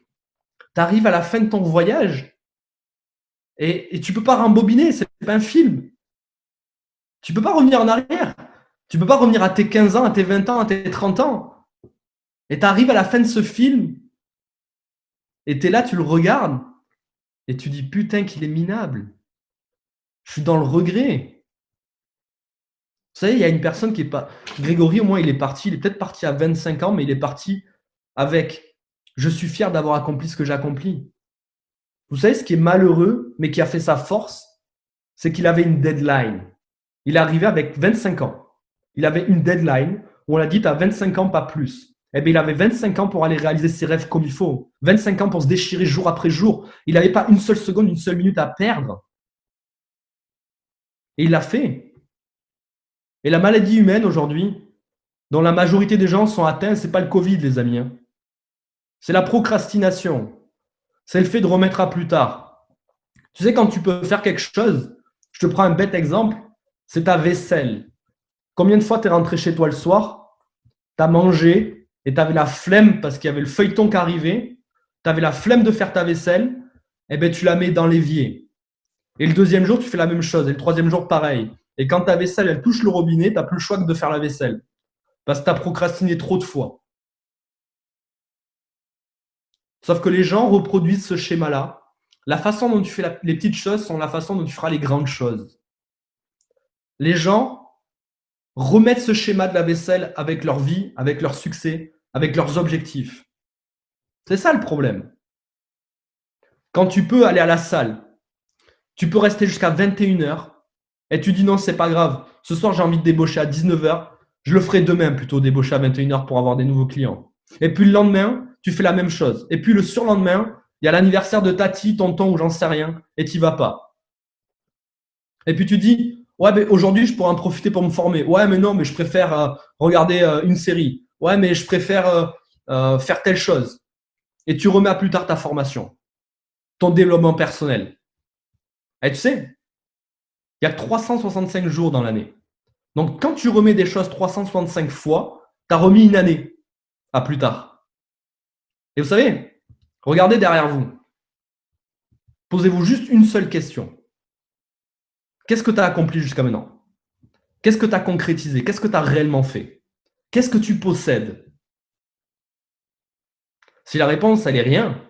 Tu arrives à la fin de ton voyage et tu peux pas rembobiner, c'est pas un film. Tu peux pas revenir en arrière. Tu peux pas revenir à tes 15 ans, à tes 20 ans, à tes 30 ans. Et tu arrives à la fin de ce film et tu es là, tu le regardes et tu dis putain qu'il est minable. Je suis dans le regret. Vous savez, il y a une personne qui est pas… Grégory, au moins, il est parti. Il est peut-être parti à 25 ans, mais il est parti avec « Je suis fier d'avoir accompli ce que j'ai accompli ». Vous savez, ce qui est malheureux, mais qui a fait sa force, c'est qu'il avait une deadline. Il est arrivé avec 25 ans. Il avait une deadline où on l'a dit « tu as 25 ans, pas plus ». Eh bien, il avait 25 ans pour aller réaliser ses rêves comme il faut. 25 ans pour se déchirer jour après jour. Il n'avait pas une seule seconde, une seule minute à perdre. Et il l'a fait. Et la maladie humaine aujourd'hui, dont la majorité des gens sont atteints, ce n'est pas le Covid, les amis. C'est la procrastination. C'est le fait de remettre à plus tard. Tu sais, quand tu peux faire quelque chose, je te prends un bête exemple, c'est ta vaisselle. Combien de fois tu es rentré chez toi le soir, tu as mangé et tu avais la flemme parce qu'il y avait le feuilleton qui arrivait, tu avais la flemme de faire ta vaisselle, et bien tu la mets dans l'évier. Et le deuxième jour, tu fais la même chose. Et le troisième jour, pareil. Et quand ta vaisselle, elle touche le robinet, tu n'as plus le choix que de faire la vaisselle. Parce que tu as procrastiné trop de fois. Sauf que les gens reproduisent ce schéma-là. La façon dont tu fais les petites choses sont la façon dont tu feras les grandes choses. Les gens remettent ce schéma de la vaisselle avec leur vie, avec leur succès, avec leurs objectifs. C'est ça le problème. Quand tu peux aller à la salle, tu peux rester jusqu'à 21h et tu dis non, c'est pas grave. Ce soir, j'ai envie de débaucher à 19h. Je le ferai demain plutôt, débaucher à 21h pour avoir des nouveaux clients. Et puis le lendemain, tu fais la même chose. Et puis le surlendemain, il y a l'anniversaire de tati, tonton ou j'en sais rien et tu n'y vas pas. Et puis tu dis, ouais, mais aujourd'hui, je pourrais en profiter pour me former. Ouais, mais non, mais je préfère regarder une série. Ouais, mais je préfère faire telle chose. Et tu remets à plus tard ta formation, ton développement personnel. Et tu sais, il y a 365 jours dans l'année. Donc, quand tu remets des choses 365 fois, tu as remis une année à plus tard. Et vous savez, regardez derrière vous. Posez-vous juste une seule question. Qu'est-ce que tu as accompli jusqu'à maintenant? Qu'est-ce que tu as concrétisé? Qu'est-ce que tu as réellement fait? Qu'est-ce que tu possèdes? Si la réponse, elle est rien,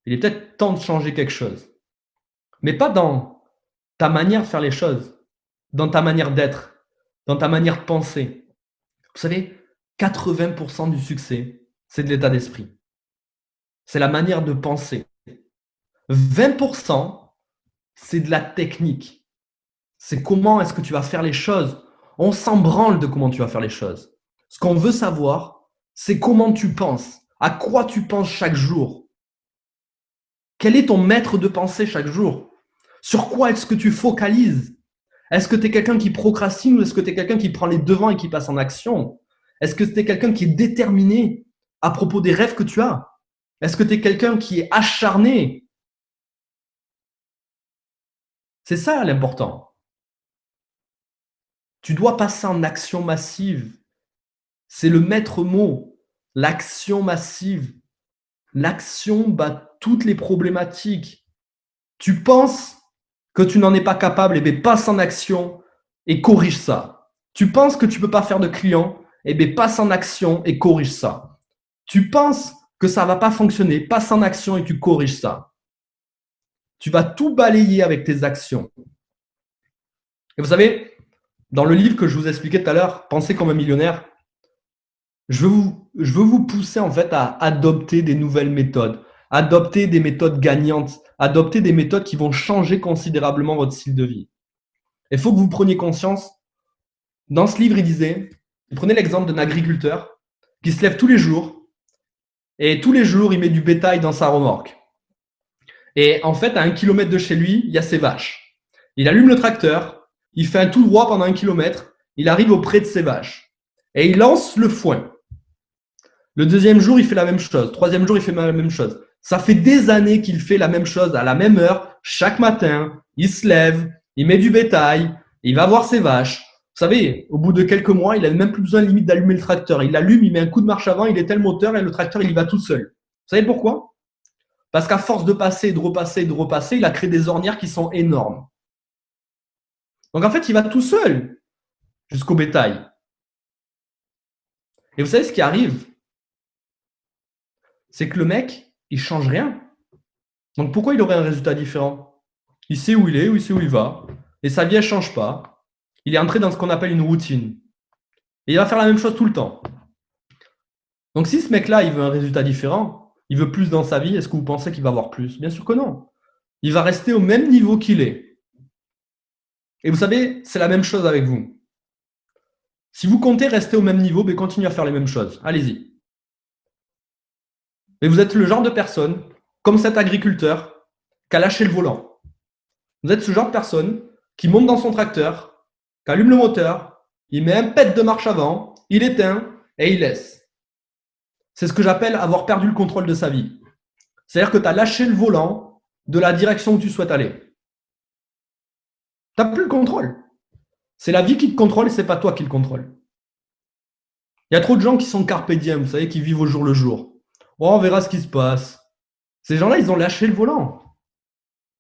il est peut-être temps de changer quelque chose. Mais pas dans ta manière de faire les choses, dans ta manière d'être, dans ta manière de penser. Vous savez, 80% du succès, c'est de l'état d'esprit. C'est la manière de penser. 20%, c'est de la technique. C'est comment est-ce que tu vas faire les choses. On s'en branle de comment tu vas faire les choses. Ce qu'on veut savoir, c'est comment tu penses. À quoi tu penses chaque jour. Quel est ton maître de pensée chaque jour? Sur quoi est-ce que tu focalises? Est-ce que tu es quelqu'un qui procrastine ou est-ce que tu es quelqu'un qui prend les devants et qui passe en action? Est-ce que tu es quelqu'un qui est déterminé à propos des rêves que tu as? Est-ce que tu es quelqu'un qui est acharné? C'est ça l'important. Tu dois passer en action massive. C'est le maître mot. L'action massive. L'action bat toutes les problématiques. Tu penses que tu n'en es pas capable, eh bien passe en action et corrige ça. Tu penses que tu ne peux pas faire de clients, eh bien passe en action et corrige ça. Tu penses que ça ne va pas fonctionner, passe en action et tu corriges ça. Tu vas tout balayer avec tes actions. Et vous savez, dans le livre que je vous expliquais tout à l'heure, Pensez comme un millionnaire, je veux vous pousser en fait à adopter des nouvelles méthodes, adopter des méthodes gagnantes, adopter des méthodes qui vont changer considérablement votre style de vie. Il faut que vous preniez conscience. Dans ce livre, il disait, prenez l'exemple d'un agriculteur qui se lève tous les jours et tous les jours, il met du bétail dans sa remorque. Et en fait, à 1 kilomètre de chez lui, il y a ses vaches. Il allume le tracteur, il fait un tout droit pendant 1 kilomètre, il arrive auprès de ses vaches et il lance le foin. Le deuxième jour, il fait la même chose. Troisième jour, il fait la même chose. Ça fait des années qu'il fait la même chose à la même heure, chaque matin. Il se lève, il met du bétail, il va voir ses vaches. Vous savez, au bout de quelques mois, il n'a même plus besoin limite d'allumer le tracteur. Il l'allume, il met un coup de marche avant, il éteint le moteur et le tracteur, il y va tout seul. Vous savez pourquoi? Parce qu'à force de passer, de repasser, de repasser, il a créé des ornières qui sont énormes. Donc en fait, il va tout seul jusqu'au bétail. Et vous savez ce qui arrive? C'est que le mec, il change rien. Donc pourquoi il aurait un résultat différent? Il sait où il est, il sait où il va, et sa vie ne change pas. Il est entré dans ce qu'on appelle une routine. Et il va faire la même chose tout le temps. Donc si ce mec-là, il veut un résultat différent, il veut plus dans sa vie, est-ce que vous pensez qu'il va avoir plus? Bien sûr que non. Il va rester au même niveau qu'il est. Et vous savez, c'est la même chose avec vous. Si vous comptez rester au même niveau, continuez à faire les mêmes choses. Allez-y. Et vous êtes le genre de personne, comme cet agriculteur, qui a lâché le volant. Vous êtes ce genre de personne qui monte dans son tracteur, qui allume le moteur, il met un pet de marche avant, il éteint et il laisse. C'est ce que j'appelle avoir perdu le contrôle de sa vie. C'est-à-dire que tu as lâché le volant de la direction où tu souhaites aller. Tu n'as plus le contrôle. C'est la vie qui te contrôle et ce n'est pas toi qui le contrôle. Il y a trop de gens qui sont carpe diem, vous savez, qui vivent au jour le jour. Oh, on verra ce qui se passe. Ces gens-là, ils ont lâché le volant.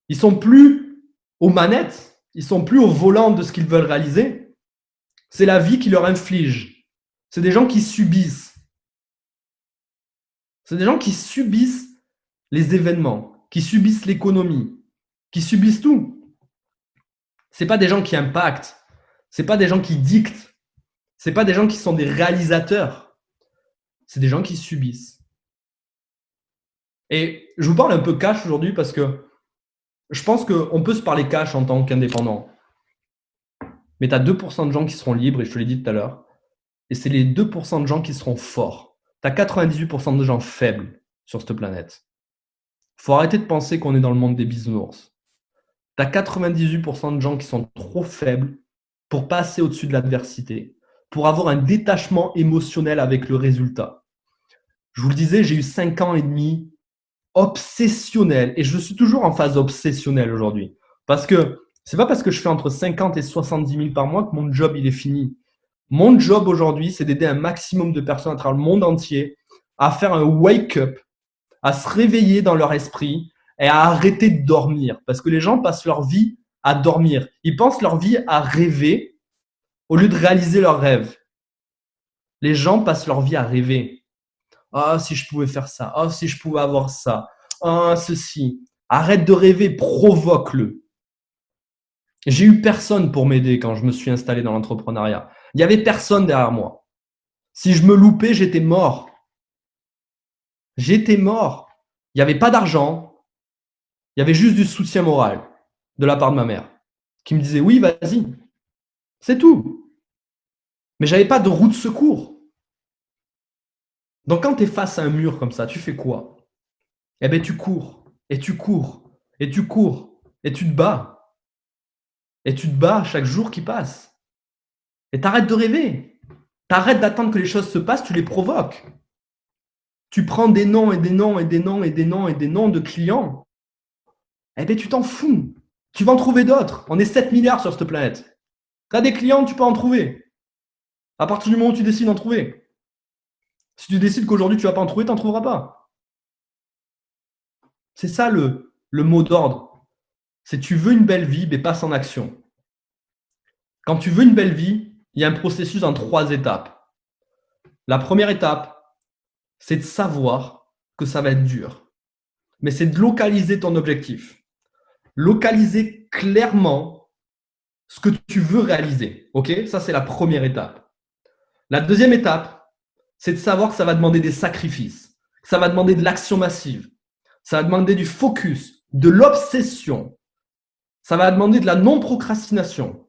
Ils ne sont plus aux manettes, ils ne sont plus au volant de ce qu'ils veulent réaliser. C'est la vie qui leur inflige. C'est des gens qui subissent. C'est des gens qui subissent les événements, qui subissent l'économie, qui subissent tout. Ce n'est pas des gens qui impactent. Ce n'est pas des gens qui dictent. Ce n'est pas des gens qui sont des réalisateurs. C'est des gens qui subissent. Et je vous parle un peu cash aujourd'hui parce que je pense qu'on peut se parler cash en tant qu'indépendant. Mais tu as 2% de gens qui seront libres, et je te l'ai dit tout à l'heure. Et c'est les 2% de gens qui seront forts. Tu as 98% de gens faibles sur cette planète. Il faut arrêter de penser qu'on est dans le monde des bisounours. Tu as 98% de gens qui sont trop faibles pour passer au-dessus de l'adversité, pour avoir un détachement émotionnel avec le résultat. Je vous le disais, j'ai eu 5 ans et demi obsessionnel, et je suis toujours en phase obsessionnelle aujourd'hui. Parce que c'est pas parce que je fais entre 50 et 70 000 par mois que mon job il est fini. Mon job aujourd'hui, c'est d'aider un maximum de personnes à travers le monde entier à faire un wake-up, à se réveiller dans leur esprit et à arrêter de dormir. Parce que les gens passent leur vie à dormir. Ils pensent leur vie à rêver au lieu de réaliser leurs rêves. Les gens passent leur vie à rêver. Ah, si je pouvais faire ça. Ah, si je pouvais avoir ça. Ah, ceci. Arrête de rêver, provoque-le. J'ai eu personne pour m'aider quand je me suis installé dans l'entrepreneuriat. Il n'y avait personne derrière moi. Si je me loupais, j'étais mort. J'étais mort. Il n'y avait pas d'argent. Il y avait juste du soutien moral de la part de ma mère qui me disait oui, vas-y. C'est tout. Mais je n'avais pas de roue de secours. Donc quand tu es face à un mur comme ça, tu fais quoi? Eh bien, tu cours, et tu cours, et tu cours, et tu te bats. Et tu te bats chaque jour qui passe. Et t'arrêtes de rêver. T'arrêtes d'attendre que les choses se passent, tu les provoques. Tu prends des noms et des noms et des noms et des noms et des noms de clients. Eh bien, tu t'en fous. Tu vas en trouver d'autres. On est 7 milliards sur cette planète. Tu as des clients, tu peux en trouver. À partir du moment où tu décides d'en trouver. Si tu décides qu'aujourd'hui, tu ne vas pas en trouver, tu n'en trouveras pas. C'est ça le mot d'ordre. C'est tu veux une belle vie, mais passe en action. Quand tu veux une belle vie, il y a un processus en 3 étapes. La première étape, c'est de savoir que ça va être dur. Mais c'est de localiser ton objectif. Localiser clairement ce que tu veux réaliser. Ok? Ça, c'est la première étape. La deuxième étape, c'est de savoir que ça va demander des sacrifices. Ça va demander de l'action massive. Ça va demander du focus, de l'obsession. Ça va demander de la non-procrastination.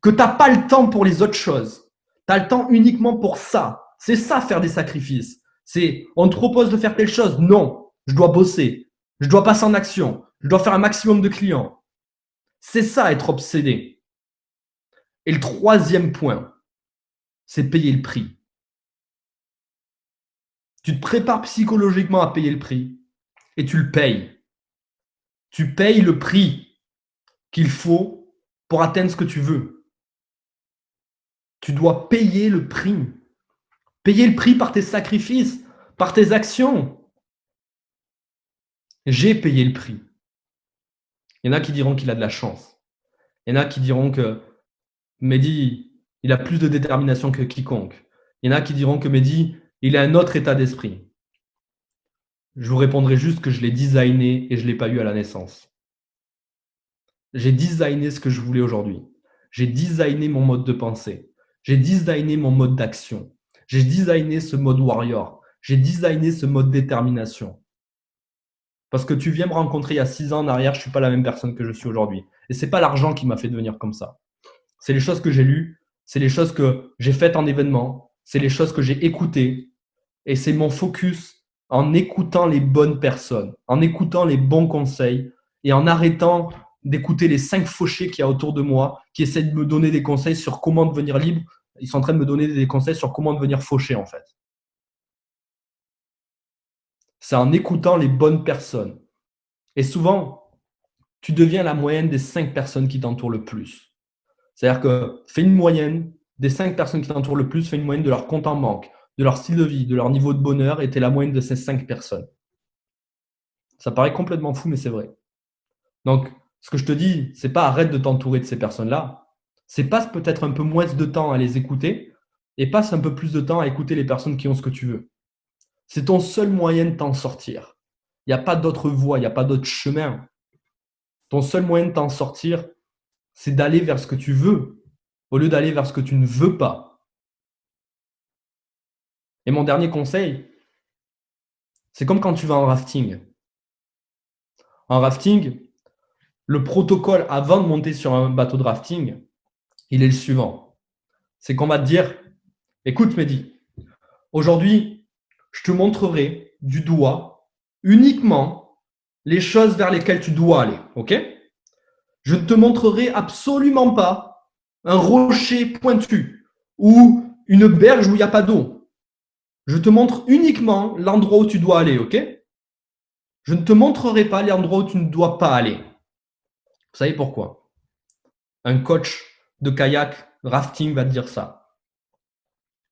Que tu n'as pas le temps pour les autres choses. Tu as le temps uniquement pour ça. C'est ça, faire des sacrifices. C'est, on te propose de faire quelque chose. Non, je dois bosser. Je dois passer en action. Je dois faire un maximum de clients. C'est ça, être obsédé. Et le troisième point, c'est payer le prix. Tu te prépares psychologiquement à payer le prix et tu le payes. Tu payes le prix qu'il faut pour atteindre ce que tu veux. Tu dois payer le prix. Payer le prix par tes sacrifices, par tes actions. J'ai payé le prix. Il y en a qui diront qu'il a de la chance. Il y en a qui diront que Mehdi, il a plus de détermination que quiconque. Il y en a qui diront que Mehdi, il a un autre état d'esprit. Je vous répondrai juste que je l'ai designé et je ne l'ai pas eu à la naissance. J'ai designé ce que je voulais aujourd'hui. J'ai designé mon mode de pensée. J'ai designé mon mode d'action. J'ai designé ce mode warrior. J'ai designé ce mode détermination. Parce que tu viens me rencontrer il y a 6 ans en arrière, je ne suis pas la même personne que je suis aujourd'hui. Et ce n'est pas l'argent qui m'a fait devenir comme ça. C'est les choses que j'ai lues, c'est les choses que j'ai faites en événement, c'est les choses que j'ai écoutées. Et c'est mon focus en écoutant les bonnes personnes, en écoutant les bons conseils et en arrêtant d'écouter les 5 fauchés qu'il y a autour de moi qui essaient de me donner des conseils sur comment devenir libre. Ils sont en train de me donner des conseils sur comment devenir fauché en fait. C'est en écoutant les bonnes personnes. Et souvent, tu deviens la moyenne des 5 personnes qui t'entourent le plus. C'est-à-dire que fais une moyenne des 5 personnes qui t'entourent le plus, fais une moyenne de leur compte en banque, de leur style de vie, de leur niveau de bonheur, et tu es la moyenne de ces 5 personnes. Ça paraît complètement fou, mais c'est vrai. Donc, ce que je te dis, c'est pas arrête de t'entourer de ces personnes-là. C'est passe peut-être un peu moins de temps à les écouter et passe un peu plus de temps à écouter les personnes qui ont ce que tu veux. C'est ton seul moyen de t'en sortir. Il n'y a pas d'autre voie, il n'y a pas d'autre chemin. Ton seul moyen de t'en sortir, c'est d'aller vers ce que tu veux au lieu d'aller vers ce que tu ne veux pas. Et mon dernier conseil, c'est comme quand tu vas en rafting. En rafting, le protocole avant de monter sur un bateau de rafting, il est le suivant. C'est qu'on va te dire, écoute Mehdi, aujourd'hui, je te montrerai du doigt uniquement les choses vers lesquelles tu dois aller. Ok ? Je ne te montrerai absolument pas un rocher pointu ou une berge où il n'y a pas d'eau. Je te montre uniquement l'endroit où tu dois aller. Ok ? Je ne te montrerai pas l'endroit où tu ne dois pas aller. Vous savez pourquoi ? Un coach de kayak, rafting va te dire ça.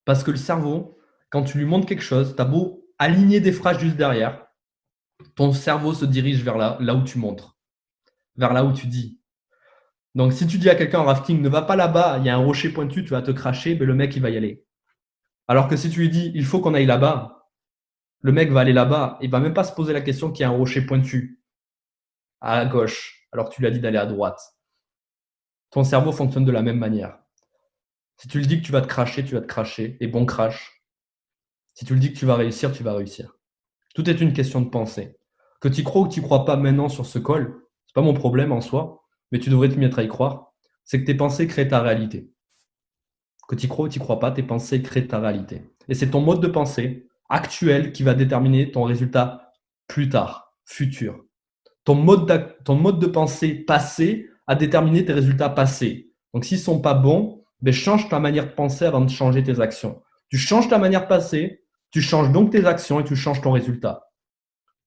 Parce que le cerveau, quand tu lui montres quelque chose, tu as beau aligner des phrases juste derrière, ton cerveau se dirige vers là où tu montres, vers là où tu dis. Donc, si tu dis à quelqu'un en rafting, ne va pas là-bas, il y a un rocher pointu, tu vas te cracher, mais le mec, il va y aller. Alors que si tu lui dis, il faut qu'on aille là-bas, le mec va aller là-bas, il ne va même pas se poser la question qu'il y a un rocher pointu à gauche, alors que tu lui as dit d'aller à droite. Ton cerveau fonctionne de la même manière. Si tu lui dis que tu vas te cracher, et bon crash. Si tu lui dis que tu vas réussir, tu vas réussir. Tout est une question de pensée. Que tu y crois ou que tu n'y crois pas maintenant sur ce call, ce n'est pas mon problème en soi, mais tu devrais te mettre à y croire, c'est que tes pensées créent ta réalité. Que tu y crois ou tu n'y crois pas, tes pensées créent ta réalité. Et c'est ton mode de pensée actuel qui va déterminer ton résultat plus tard, futur. Ton mode de pensée passé à déterminer tes résultats passés. Donc, s'ils ne sont pas bons, ben, change ta manière de penser avant de changer tes actions. Tu changes ta manière de penser, tu changes donc tes actions et tu changes ton résultat.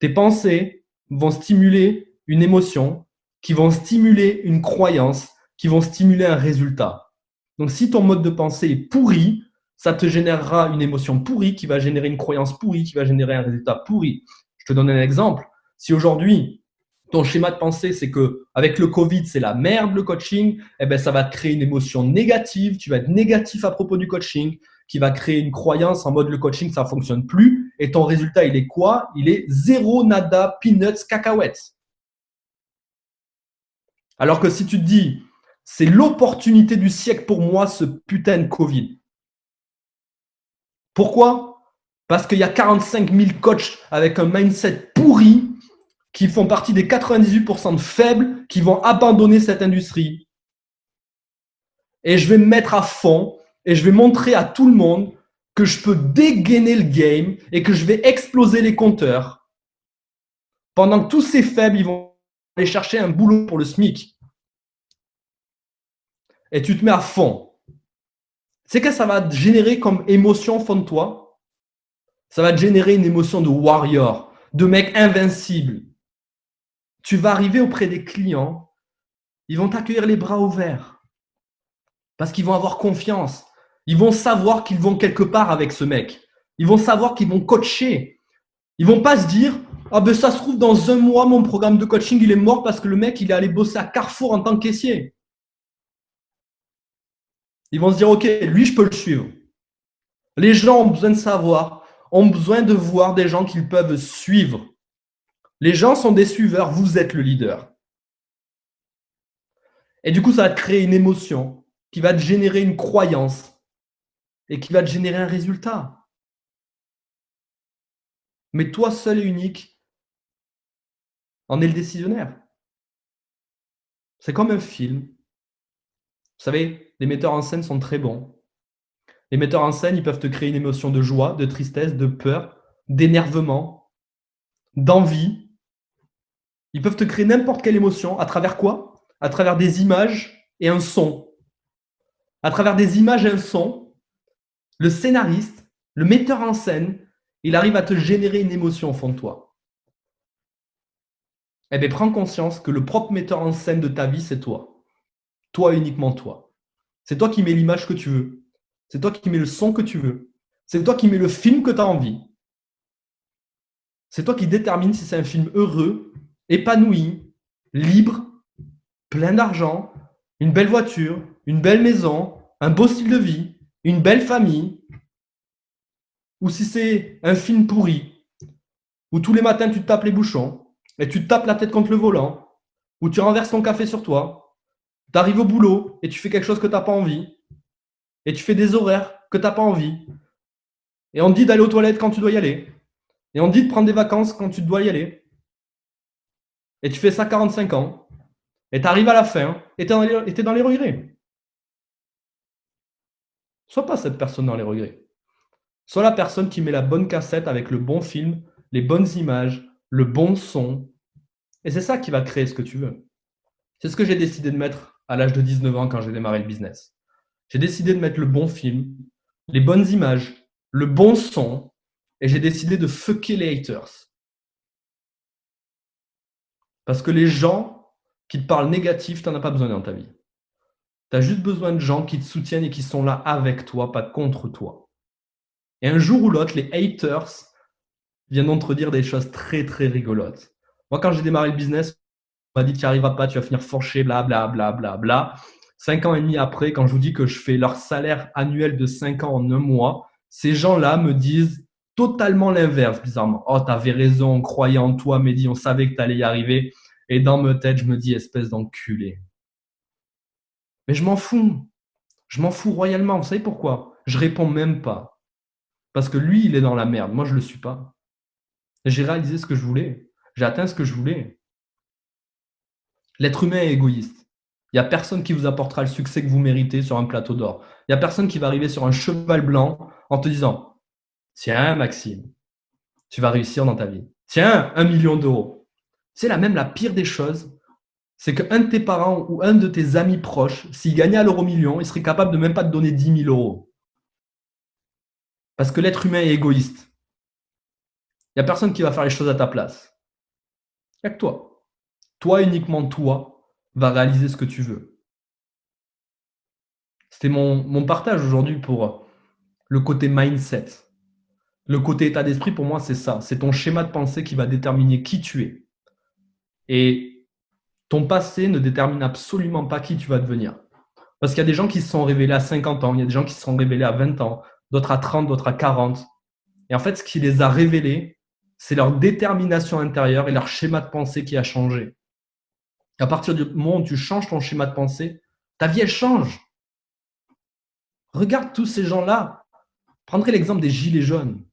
Tes pensées vont stimuler une émotion, qui vont stimuler une croyance, qui vont stimuler un résultat. Donc, si ton mode de pensée est pourri, ça te générera une émotion pourrie qui va générer une croyance pourrie, qui va générer un résultat pourri. Je te donne un exemple. Si aujourd'hui, ton schéma de pensée, c'est que avec le Covid, c'est la merde le coaching, eh ben, ça va te créer une émotion négative, tu vas être négatif à propos du coaching, qui va créer une croyance en mode le coaching, ça ne fonctionne plus. Et ton résultat, il est quoi? Il est zéro, nada, peanuts, cacahuètes. Alors que si tu te dis, c'est l'opportunité du siècle pour moi, ce putain de Covid. Pourquoi? Parce qu'il y a 45 000 coachs avec un mindset pourri qui font partie des 98% de faibles qui vont abandonner cette industrie. Et je vais me mettre à fond et je vais montrer à tout le monde que je peux dégainer le game et que je vais exploser les compteurs. Pendant que tous ces faibles, ils vont aller chercher un boulot pour le SMIC. Et tu te mets à fond. C'est que ça va te générer comme émotion au fond de toi. Ça va te générer une émotion de warrior, de mec invincible. Tu vas arriver auprès des clients, ils vont t'accueillir les bras ouverts parce qu'ils vont avoir confiance. Ils vont savoir qu'ils vont quelque part avec ce mec. Ils vont savoir qu'ils vont coacher. Ils vont pas se dire « Ah ben ça se trouve dans un mois, mon programme de coaching, il est mort parce que le mec, il est allé bosser à Carrefour en tant que caissier. » Ils vont se dire « Ok, lui, je peux le suivre. » Les gens ont besoin de savoir, ont besoin de voir des gens qu'ils peuvent suivre. Les gens sont des suiveurs, vous êtes le leader. Et du coup, ça va te créer une émotion qui va te générer une croyance et qui va te générer un résultat. Mais toi, seul et unique, en es le décisionnaire. C'est comme un film. Vous savez, les metteurs en scène sont très bons. Les metteurs en scène, ils peuvent te créer une émotion de joie, de tristesse, de peur, d'énervement, d'envie. Ils peuvent te créer n'importe quelle émotion. À travers quoi? À travers des images et un son. À travers des images et un son, le scénariste, le metteur en scène, il arrive à te générer une émotion au fond de toi. Eh bien, prends conscience que le propre metteur en scène de ta vie, c'est toi. Toi, uniquement toi. C'est toi qui mets l'image que tu veux. C'est toi qui mets le son que tu veux. C'est toi qui mets le film que tu as envie. C'est toi qui détermine si c'est un film heureux, épanoui, libre, plein d'argent, une belle voiture, une belle maison, un beau style de vie, une belle famille, ou si c'est un film pourri, où tous les matins tu te tapes les bouchons, et tu te tapes la tête contre le volant, où tu renverses ton café sur toi, tu arrives au boulot et tu fais quelque chose que tu n'as pas envie, et tu fais des horaires que tu n'as pas envie, et on te dit d'aller aux toilettes quand tu dois y aller, et on te dit de prendre des vacances quand tu dois y aller, et tu fais ça 45 ans, et tu arrives à la fin, et tu es dans les regrets. Sois pas cette personne dans les regrets. Sois la personne qui met la bonne cassette avec le bon film, les bonnes images, le bon son. Et c'est ça qui va créer ce que tu veux. C'est ce que j'ai décidé de mettre à l'âge de 19 ans quand j'ai démarré le business. J'ai décidé de mettre le bon film, les bonnes images, le bon son, et j'ai décidé de fucker les haters. Parce que les gens qui te parlent négatif, tu n'en as pas besoin dans ta vie. Tu as juste besoin de gens qui te soutiennent et qui sont là avec toi, pas contre toi. Et un jour ou l'autre, les haters viendront te dire des choses très, très rigolotes. Moi, quand j'ai démarré le business, on m'a dit que tu n'y arriveras pas, tu vas finir fourché, blablabla. Bla, bla, bla. 5 ans et demi après, quand je vous dis que je fais leur salaire annuel de 5 ans en un mois, ces gens-là me disent totalement l'inverse, bizarrement. Oh, t'avais raison, on croyait en toi, Mehdi, on savait que tu allais y arriver. Et dans ma tête, je me dis, espèce d'enculé. Mais je m'en fous. Je m'en fous royalement. Vous savez pourquoi? Je réponds même pas. Parce que lui, il est dans la merde. Moi, je ne le suis pas. J'ai réalisé ce que je voulais. J'ai atteint ce que je voulais. L'être humain est égoïste. Il n'y a personne qui vous apportera le succès que vous méritez sur un plateau d'or. Il n'y a personne qui va arriver sur un cheval blanc en te disant « Tiens, Maxime, tu vas réussir dans ta vie. Tiens, 1 million d'euros. » C'est même la pire des choses, c'est qu'un de tes parents ou un de tes amis proches, s'il gagnait à l'euro million, il serait capable de même pas te donner 10 000 euros. Parce que l'être humain est égoïste. Il n'y a personne qui va faire les choses à ta place. Il n'y a que toi. Toi, uniquement toi, va réaliser ce que tu veux. C'était mon partage aujourd'hui pour le côté mindset. Le côté état d'esprit, pour moi, c'est ça. C'est ton schéma de pensée qui va déterminer qui tu es. Et ton passé ne détermine absolument pas qui tu vas devenir. Parce qu'il y a des gens qui se sont révélés à 50 ans, il y a des gens qui se sont révélés à 20 ans, d'autres à 30, d'autres à 40. Et en fait, ce qui les a révélés, c'est leur détermination intérieure et leur schéma de pensée qui a changé. À partir du moment où tu changes ton schéma de pensée, ta vie, elle change. Regarde tous ces gens-là. Je prendrai l'exemple des gilets jaunes.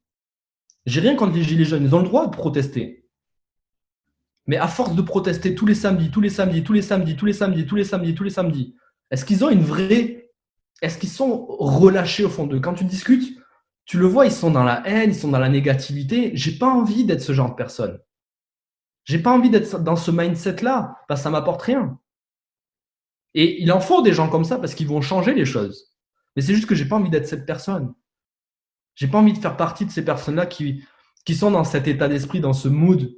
J'ai rien contre les gilets jaunes. Ils ont le droit de protester. Mais à force de protester tous les samedis, tous les samedis, tous les samedis, tous les samedis, tous les samedis, tous les samedis, est-ce qu'ils ont une vraie... Est-ce qu'ils sont relâchés au fond d'eux? Quand tu discutes, tu le vois, ils sont dans la haine, ils sont dans la négativité. J'ai pas envie d'être ce genre de personne. J'ai pas envie d'être dans ce mindset-là, parce que ça m'apporte rien. Et il en faut des gens comme ça parce qu'ils vont changer les choses. Mais c'est juste que j'ai pas envie d'être cette personne. J'ai pas envie de faire partie de ces personnes-là qui sont dans cet état d'esprit, dans ce mood.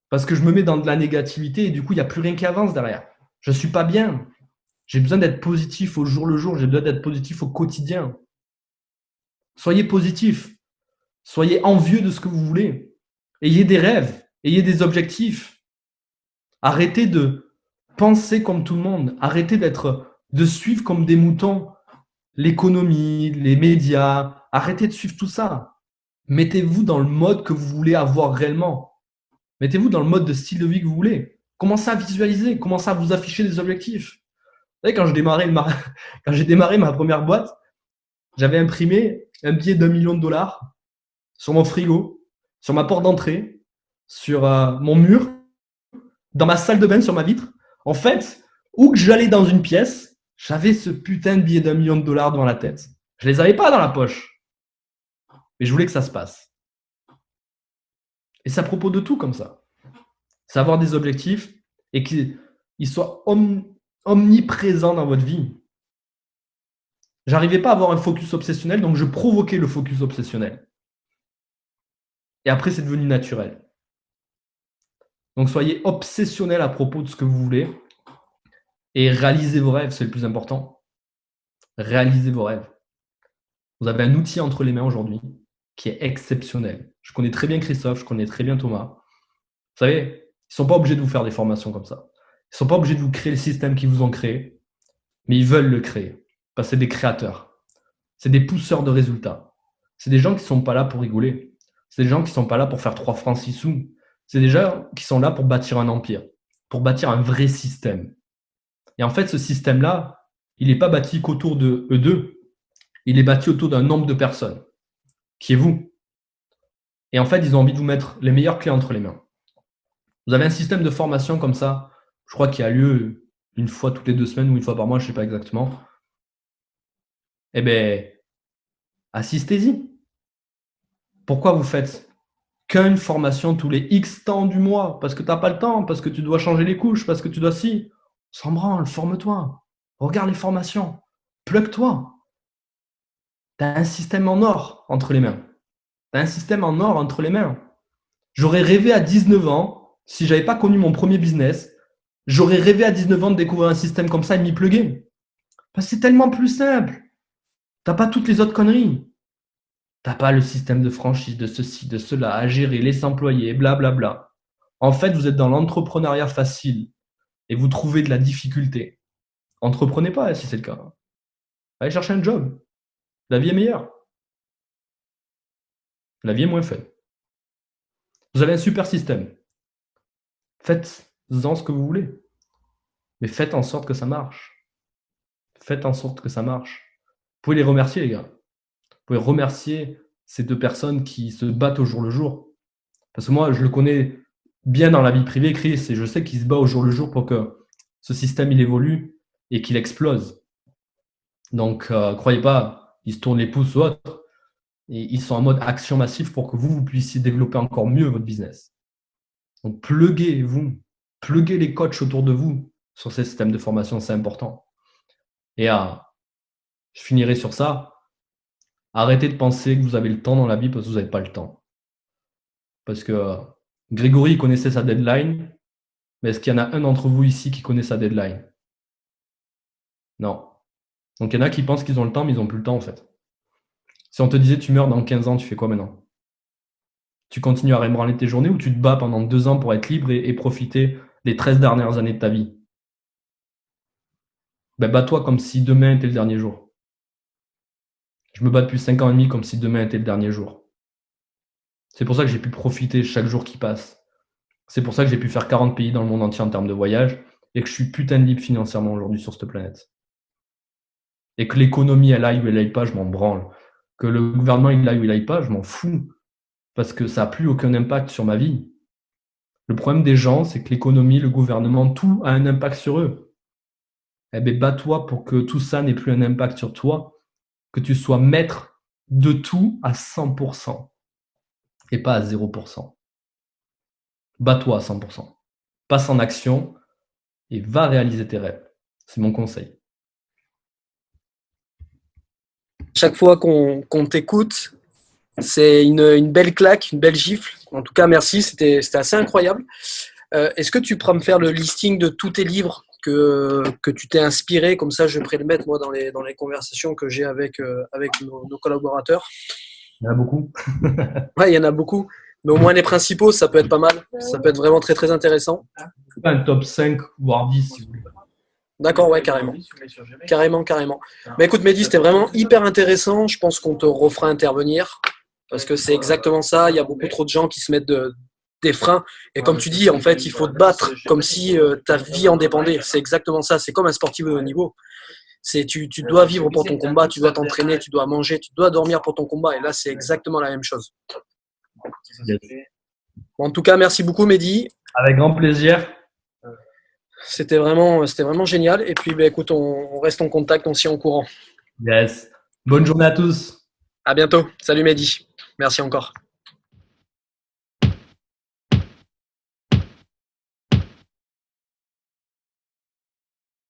Parce que je me mets dans de la négativité et du coup, il n'y a plus rien qui avance derrière. Je suis pas bien. J'ai besoin d'être positif au jour le jour. J'ai besoin d'être positif au quotidien. Soyez positif. Soyez envieux de ce que vous voulez. Ayez des rêves. Ayez des objectifs. Arrêtez de penser comme tout le monde. Arrêtez de suivre comme des moutons l'économie, les médias. Arrêtez de suivre tout ça. Mettez-vous dans le mode que vous voulez avoir réellement. Mettez-vous dans le mode de style de vie que vous voulez. Commencez à visualiser, commencez à vous afficher des objectifs. Vous savez, quand j'ai démarré ma première boîte, j'avais imprimé un billet d'1 million de dollars sur mon frigo, sur ma porte d'entrée, sur mon mur, dans ma salle de bain, sur ma vitre. En fait, où que j'allais dans une pièce, j'avais ce putain de billet d'1 million de dollars devant la tête. Je les avais pas dans la poche. Mais je voulais que ça se passe. Et c'est à propos de tout comme ça. C'est avoir des objectifs et qu'ils soient omniprésents dans votre vie. J'arrivais pas à avoir un focus obsessionnel, donc je provoquais le focus obsessionnel. Et après, c'est devenu naturel. Donc, soyez obsessionnel à propos de ce que vous voulez et réalisez vos rêves, c'est le plus important. Réalisez vos rêves. Vous avez un outil entre les mains aujourd'hui qui est exceptionnel. Je connais très bien Christophe, je connais très bien Thomas. Vous savez, ils ne sont pas obligés de vous faire des formations comme ça. Ils ne sont pas obligés de vous créer le système qu'ils vous ont créé, mais ils veulent le créer. Parce que c'est des créateurs. C'est des pousseurs de résultats. C'est des gens qui ne sont pas là pour rigoler. C'est des gens qui ne sont pas là pour faire 3 francs 6 sous. C'est des gens qui sont là pour bâtir un empire, pour bâtir un vrai système. Et en fait, ce système-là, il n'est pas bâti qu'autour de eux deux. Il est bâti autour d'un nombre de personnes, qui est vous. Et en fait, ils ont envie de vous mettre les meilleures clés entre les mains. Vous avez un système de formation comme ça, je crois qu'il a lieu une fois toutes les 2 semaines ou une fois par mois, je ne sais pas exactement. Eh bien, assistez-y. Pourquoi vous faites qu'une formation tous les X temps du mois? Parce que tu n'as pas le temps, parce que tu dois changer les couches, parce que tu dois si. S'en branle, forme-toi. Regarde les formations. Plug-toi. Tu as un système en or entre les mains. Tu as un système en or entre les mains. J'aurais rêvé à 19 ans, si je n'avais pas connu mon premier business, j'aurais rêvé à 19 ans de découvrir un système comme ça et de m'y plugger. Parce que c'est tellement plus simple. Tu n'as pas toutes les autres conneries. Tu n'as pas le système de franchise, de ceci, de cela, à gérer, les employés, blablabla. En fait, vous êtes dans l'entrepreneuriat facile et vous trouvez de la difficulté. Entreprenez pas si c'est le cas. Allez chercher un job. La vie est meilleure. La vie est moins fun. Vous avez un super système. Faites-en ce que vous voulez. Mais faites en sorte que ça marche. Faites en sorte que ça marche. Vous pouvez les remercier, les gars. Vous pouvez remercier ces 2 personnes qui se battent au jour le jour. Parce que moi, je le connais bien dans la vie privée, Chris, et je sais qu'il se bat au jour le jour pour que ce système il évolue et qu'il explose. Donc, croyez pas, ils se tournent les pouces ou autre. Et ils sont en mode action massive pour que vous puissiez développer encore mieux votre business. Donc, pluguez-vous. pluguez les coachs autour de vous sur ces systèmes de formation, c'est important. Et je finirai sur ça. Arrêtez de penser que vous avez le temps dans la vie parce que vous n'avez pas le temps. Parce que Grégory connaissait sa deadline, mais est-ce qu'il y en a un d'entre vous ici qui connaît sa deadline? Non. Donc il y en a qui pensent qu'ils ont le temps, mais ils n'ont plus le temps en fait. Si on te disait tu meurs dans 15 ans, tu fais quoi maintenant? Tu continues à rebranler tes journées ou tu te bats pendant 2 ans pour être libre et profiter des 13 dernières années de ta vie? Ben, bats-toi comme si demain était le dernier jour. Je me bats depuis 5 ans et demi comme si demain était le dernier jour. C'est pour ça que j'ai pu profiter chaque jour qui passe. C'est pour ça que j'ai pu faire 40 pays dans le monde entier en termes de voyage et que je suis putain de libre financièrement aujourd'hui sur cette planète. Et que l'économie, elle aille ou elle aille pas, je m'en branle. Que le gouvernement, il aille ou il aille pas, je m'en fous. Parce que ça n'a plus aucun impact sur ma vie. Le problème des gens, c'est que l'économie, le gouvernement, tout a un impact sur eux. Eh bien, bats-toi pour que tout ça n'ait plus un impact sur toi, que tu sois maître de tout à 100% et pas à 0%. Bats-toi à 100%. Passe en action et va réaliser tes rêves. C'est mon conseil. Chaque fois qu'on t'écoute, c'est une belle claque, une belle gifle. En tout cas, merci, c'était assez incroyable. Est-ce que tu pourras me faire le listing de tous tes livres que tu t'es inspiré? Comme ça, je pourrais le mettre moi dans les conversations que j'ai avec nos collaborateurs. Il y en a beaucoup. Ouais, il y en a beaucoup. Mais au moins les principaux, ça peut être pas mal. Ça peut être vraiment très très intéressant. Un top 5, voire 10 si vous voulez. D'accord, ouais, carrément. Carrément. Mais écoute, Mehdi, c'était vraiment hyper intéressant. Je pense qu'on te refera intervenir parce que c'est exactement ça. Il y a beaucoup trop de gens qui se mettent des freins. Et comme tu dis, en fait, il faut te battre comme si ta vie en dépendait. C'est exactement ça. C'est comme un sportif de haut niveau. Tu dois vivre pour ton combat, tu dois t'entraîner, tu dois manger, tu dois dormir pour ton combat. Et là, c'est exactement la même chose. Yes. Bon, en tout cas, merci beaucoup, Mehdi. Avec grand plaisir. C'était vraiment génial. Et puis, écoute, on reste en contact, on s'y est en courant. Yes. Bonne journée à tous. À bientôt. Salut, Mehdi. Merci encore.